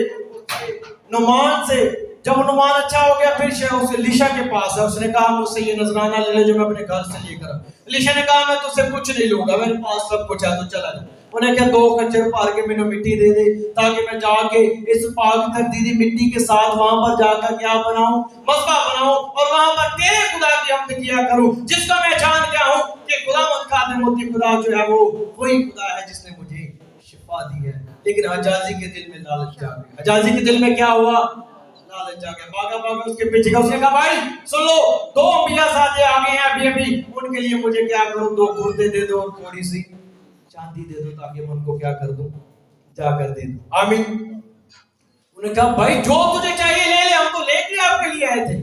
نعمان سے جب نعمان اچھا ہو گیا پھر اس لیشا کے پاس ہے. اس نے کہا مجھ سے یہ نذرانہ لے لے جو میں اپنے گھر سے لے کر. لیشا نے کہا میں تجھ سے کچھ نہیں لوں گا میرے پاس سب کچھ ہے تو چلا جا. انہیں کہا 2 کنجر پار کے میں مٹی دے دے تاکہ میں جا کے اس پاک تردیدی مٹی کے ساتھ وہاں پر جا کر کیا بناؤں مذبح بناؤں اور وہاں پر تیرے خدا کی حمد کیا کروں جس کا میں جان گیا ہوں کہ خدا مت خادم ہوتی خدا جو ہے وہ وہی خدا ہے جس نے مجھے شفا دی ہے. لیکن حجازی کے دل میں لالچ جا گیا. حجازی کے دل میں کیا ہوا لالچ جا گیا. بھاگا بھاگا اس کے پیچھے گیا. اس نے کہا بھائی سن لو 2 انبیاء ساتھ آگے ہیں ابھی ان کے لیے مجھے کیا کروں 2 کرتے دے دو اور تھوڑی سی چاندی دے دو تاکہ میں ان کو کیا کر دوں جا کر دے دوں. آمین. انہوں نے کہا بھائی جو تجھے چاہیے لے لے ہم تو لے کے آپ کے لیے آئے تھے.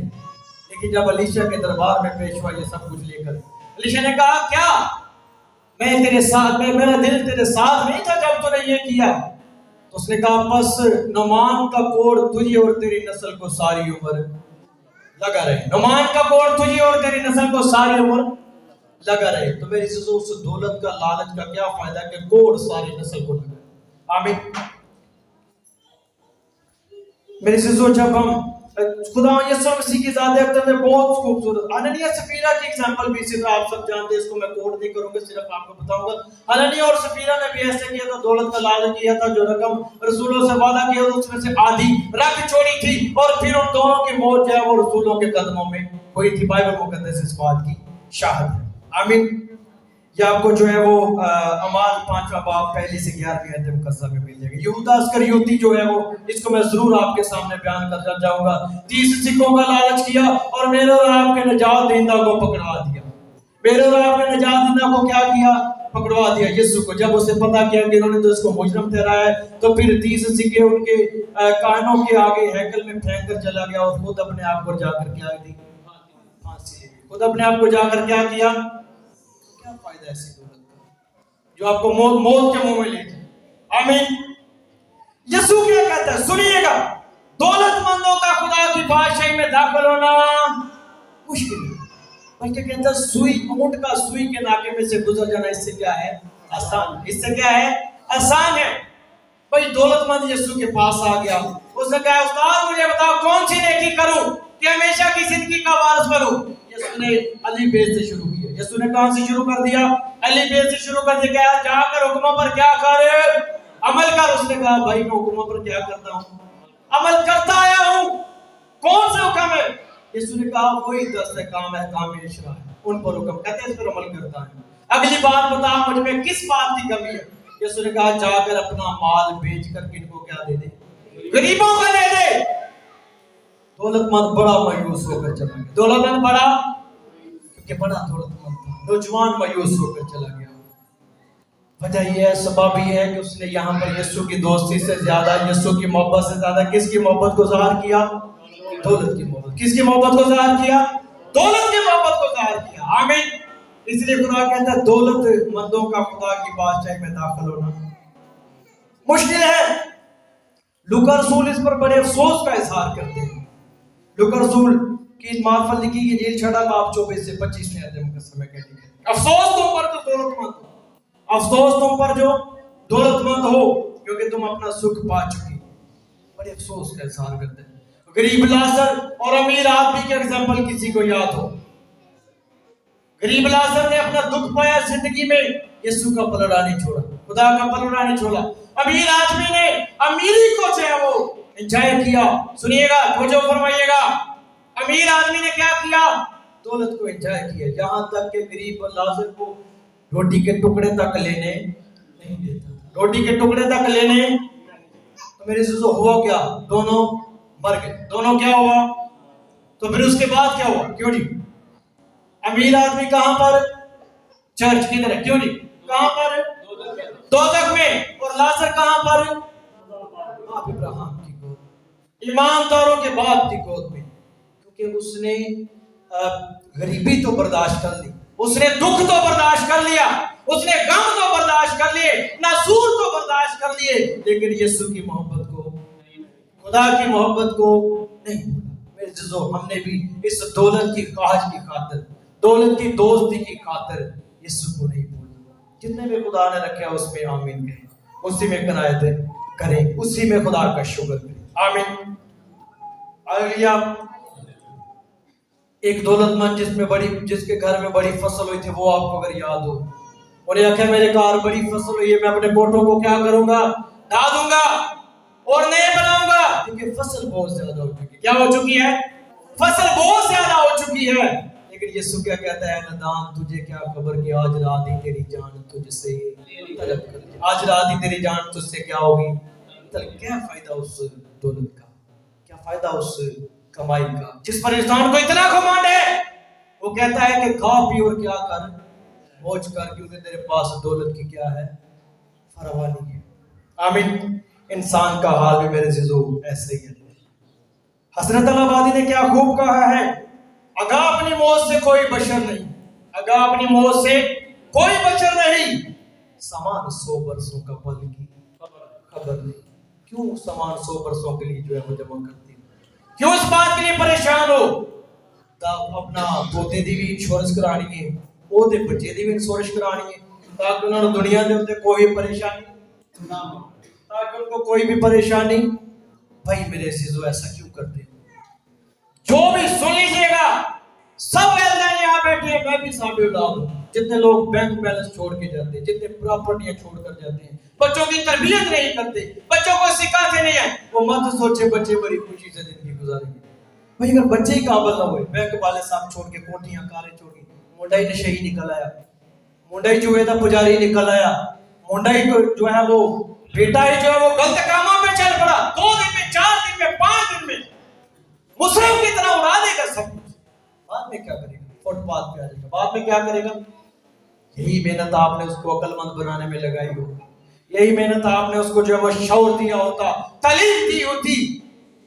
لیکن جب علیشا کے دربار میں پیش ہوا یہ سب کچھ لے کر علیشا نے کہا کیا میں تیرے ساتھ میں میرا دل تیرے ساتھ نہیں تھا جب تو نے یہ کیا. تو اس نے کہا بس نعمان کا کوڑ تجھے اور تیری نسل کو ساری عمر لگا رہے. نعمان کا کوڑ تجھے اور تیری نسل کو ساری عمر لگا رہے. تو میری عزیزوں اس دولت کا لالچ کا کیا فائدہ کہ کوڑ ساری نسل کو لگا. آمین. میری عزیزوں جب ہم خدا یسوع مسیح کی ذات اقدس میں بہت خوبصورت حنانیہ سفیرہ کی ایگزامپل بھی اسی طرح آپ سب جانتے ہیں اس کو میں کوٹ نہیں کروں گا صرف آپ کو بتاؤں گا. حنانیہ اور سفیرہ نے بھی ایسے کیا تھا دولت کا لالچ کیا تھا جو رقم رسولوں سے وعدہ کیا تھا اس میں سے آدھی رکھ چھوڑی تھی اور پھر ان دونوں کی موت جو ہے وہ رسولوں کے قدموں میں ہوئی تھی. بائبل مقدس اس بات کی شاہد ہے. آمین. یہ آپ کو جو ہے وہ اعمال 5واں باب 1 سے 11 آیت مقدسہ میں مل جائے گا. یہودا اسکریوتی جو ہے وہ اس کو میں ضرور آپ کے سامنے بیان کرنا چاہوں گا. 30 سکوں کا لالچ کیا اور میرے اور آپ کے نجات دہندہ کو پکڑوا دیا. میرے اور آپ کے نجات دہندہ کو کیا کیا پکڑوا دیا یسوع کو. جب اسے پتا کیا کہ انہوں نے تو اس کو مجرم ٹھہرایا ہے تو پھر 30 سکے ان کے کانوں کے آگے ہیکل میں پھینک کر چلا گیا اور خود اپنے آپ کو جا کر کیا دی پھانسی. خود اپنے آپ کو جا کر کیا کیا. کیا فائدہ ایسی دولت کا جو آپ کو موت کے منہ میں لے جائے. آمین. یسوع کیا کہتا ہے سنیے گا دولت مندوں کا خدا کی بادشاہی میں داخل ہونا مشکل ہے بلکہ کہتا ہے سوئی اونٹ کا سوئی کے ناکے میں سے گزر جانا اس سے کیا ہے آسان. اس سے کیا ہے آسان ہے. بھائی دولت مند یسوع کے پاس آ گیا. اس نے کہا استاد مجھے بتاؤ کون سی نیکی کروں کہ ہمیشہ کی زندگی کا وارث بنوں. یسوع نے علی بیت سے شروع کیا. یسوع نے کہاں سے شروع کر دیا علی بیت سے شروع کر دیا. جا کر حکموں پر کیا کر عمل کر. اس نے کہا بھائی میں حکموں پر کیا کرتا ہوں عمل کرتا آیا ہوں. کون سے حکم ہے. یسوع نے کہا وہی 10 کام ہے کام اشرا ہے. ان پر حکم، کہتے ہیں اس پر عمل کرتا ہے۔ اگلی بات بتا مجھ میں کس بات کی کمی ہے؟ یسوع نے کہا جا کر اپنا مال بیچ کر کن کو کیا دے دے؟ غریبوں کو دے دے۔ دولت مند بڑا مایوس ہو کر چلا گیا، دولت مند بڑا، کیونکہ بڑا دولت مند تھا، نوجوان مایوس ہو کر چلا گیا۔ وجہ یہ ہے، سبب یہ ہے کہ اس نے یہاں پر یسوع کی دوستی سے زیادہ، یسوع کی محبت سے زیادہ کس کی محبت کو ظاہر کیا؟ دولت کی محبت۔ کس کی محبت کو ظاہر کیا؟ دولت کی محبت کو ظاہر کیا۔ آمین۔ اس لیے خدا کہتا ہے دولت مندوں کا خدا کی بادشاہی میں داخل ہونا مشکل ہے۔ لوکا رسول اس پر بڑے افسوس کا اظہار کرتے ہیں۔ لوکا رسول کی معرفت لکھی کہ انجیل 6 باب 24 سے 25 میں آدم کا سمے کا لکھا ہے، افسوس تم پر جو دولت مند ہو، افسوس تم پر جو دولت مند ہو، کیونکہ تم اپنا سکھ پا چکی۔ بڑے افسوس کا اظہار کرتے ہیں۔ غریب لازر اور امیر آدمی کے ایگزامپل کسی کو یاد ہو؟ غریب لازر نے اپنا دکھ پایا زندگی میں، یسوع کا پلڑا نہیں چھوڑا، خدا کا پلڑا نہیں چھوڑا۔ امیر آدمی نے امیری کو جو ہے وہ انجوائے کیا۔ سنیے گا، توجہ فرمائیے گا، امیر آدمی نے کیا کیا؟ دولت کو انجوائے کیا، یہاں تک کہ غریب لازر کو روٹی کے ٹکڑے تک لینے نہیں دیتا، روٹی کے ٹکڑے تک لینے۔ تو میرے سے ہوا کیا؟ دونوں مر گئے۔ دونوں کیا ہوا؟ تو پھر اس کے بعد کیا ہوا؟ کیوں جی امیر آدمی کہاں پر؟ چرچ کی طرح، کیوں نہیں؟ کہاں پر؟ دوزخ میں۔ اور لازر کہاں پر؟ باپ ابراہیم کی گود، ایمانداروں کے باپ کی گود میں، کیونکہ اس نے غریبی تو برداشت کر لی، اس نے دکھ تو برداشت کر لیا، اس نے غم تو برداشت کر لیے، ناسور تو برداشت کر لیے، لیکن یسوع کی محبت کو، خدا کی محبت کو نہیں بھولا۔ میرے عزیزو، ہم نے بھی اس دولت کی خواہش کی خاطر، دولت کی دوستی کی خاطر یسوع کو نہیں بھولا۔ جتنے بھی خدا نے رکھا اس میں آمین کہیں، اسی میں قناعت کریں، اسی میں خدا کا شکر کریں۔ آمین۔ ہاللویا۔ ایک دولت مند جس کے گھر میں بڑی فصل ہوئی تھی، وہ آپ کو اگر یاد ہو، اور یہ کہ میرے گھر بڑی فصل ہوئی ہے، میں اپنے بوٹوں کو کیا کروں گا؟ ڈھا دوں گا اور نئے بناؤں گا، کیونکہ فصل بہت زیادہ ہو چکی ہے۔ کیا ہو چکی ہے؟ فصل بہت زیادہ ہو چکی ہے۔ لیکن یسوع کیا کہتا ہے؟ ندان تجھے کیا خبر کہ آج رات ہی تیری جان تجھ سے طلب کر لی، آج رات ہی تیری جان تجھ سے کیا ہوگی؟ کیا فائدہ اس دولت کا، کیا فائدہ اس کمائی کا جس پر انسان کو اتنا گھمنڈ ہے؟ وہ کہتا ہے کہ کھا پی اور کیا کر، موج کر، کیونکہ تیرے پاس دولت کی کیا ہے؟ فراوانی ہے۔ آمین۔ انسان کا حال بھی میرے عزیزو ایسے ہی ہے۔ حضرت الہٰبادی نے کیا خوب کہا ہے، اگا اپنی موت سے کوئی بشر نہیں، اگا اپنی موت سے کوئی بشر نہیں، سامان 100 برسوں کا پل کی خبر نہیں۔ کیوں سامان 100 برسوں کے لیے جو ہے وہ جمع کرتی ہے؟ کیوں اس بات کے لیے پریشان ہو؟ اپنا پوتے دی بھی انشورنس کرانی ہے، وہ دے بچے دی بھی انشورنس کرانی ہے، تاکہ انہوں نے دنیا دے ہوتے کوئی پریشانی نہ ہو، تاکہ ان کو کوئی بھی پریشانی۔ بھائی میرے عزیزو ایسا کیوں کرتے ہیں؟ جو بھی سن لیجئے گا، سب والدین یہاں بیٹھے ہیں، میں بھی صاحب اولاد ہوں۔ جتنے لوگ بینک بیلنس چھوڑ کے جاتے ہیں، جتنے پراپرٹیاں چھوڑ کر جاتے ہیں، بچوں کی تربیت نہیں کرتے، بچوں کو سکھاتے نہیں ہیں، وہ مت سوچے بچے بڑی خوشی سے زندگی گزاریں گے۔ بھائی اگر بچے ہی قابل نہ ہوئے، بینک والے صاحب چھوڑ کے کوٹیاں کاریں چھوڑ کے، منڈا ہی نشے ہی نکل آیا، منڈا ہی جو ہے تھا پجاری نکل آیا، منڈا ہی جو ہے وہ بیٹا ہی جو ہے وہ غلط کاموں میں چل پڑا، 2 دن میں 4 دن میں 5 دن میں مصرف کی طرح اڑا دے گا سب کچھ۔ بعد میں کیا کرے گا؟ فٹ پاتھ پہ آ جائے گا، بعد میں کیا کرے گا؟ یہی محنت آپ نے اس کو عقل مند بنانے میں لگائی ہو، یہی محنت آپ نے اس کو جو ہے وہ شعور دیا ہوتا، تعلیم دی ہوتی،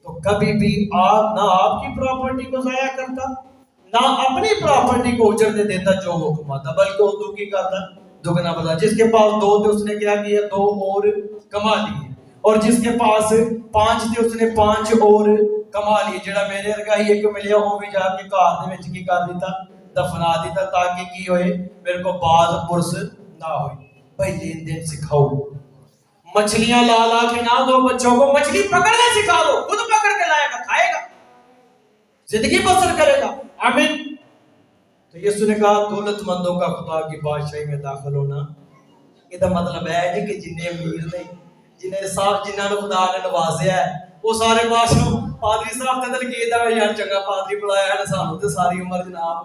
تو کبھی بھی آپ نہ آپ کی پراپرٹی کو ضائع کرتا، نہ اپنی پراپرٹی کو اجرت دیتا جو وہ کماتا، بلکہ وہ دگنی کرتا، دگنا بتا۔ جس کے پاس 2 تھے اس نے کیا کیا؟ 2 اور کما لیے، اور جس کے پاس 5 تھے اس نے 5 اور کما لیے۔ جڑا میرے ارگا ہی ایک ملیا وہ بھی جا کے گھر دے وچ کی کر دیتا؟ دفنا دیتا، تاکہ کی ہوئے میرے کو بعد پرس نہ ہوئے۔ بھائی لین دین سکھاؤ، مچھلیاں لا لا کے نہ دو بچوں کو، مچھلی پکڑنا سکھا دو، خود پکڑ کے لائے گا، کھائے گا، زندگی بسر کرے گا۔ آمین۔ تو یسوع نے کہا دولت مندوں کا خدا کی بادشاہی میں داخل ہونا، یہ تو مطلب ہے کہ جنہیں امیر نہیں، جنہیں صاحب جنہاں نے خدا نے نوازیا ہے، وہ سارے بادشاہ پادری صاحب تے دل کی دا یار چنگا پادری بلایا ہے سانو تے ساری عمر جناب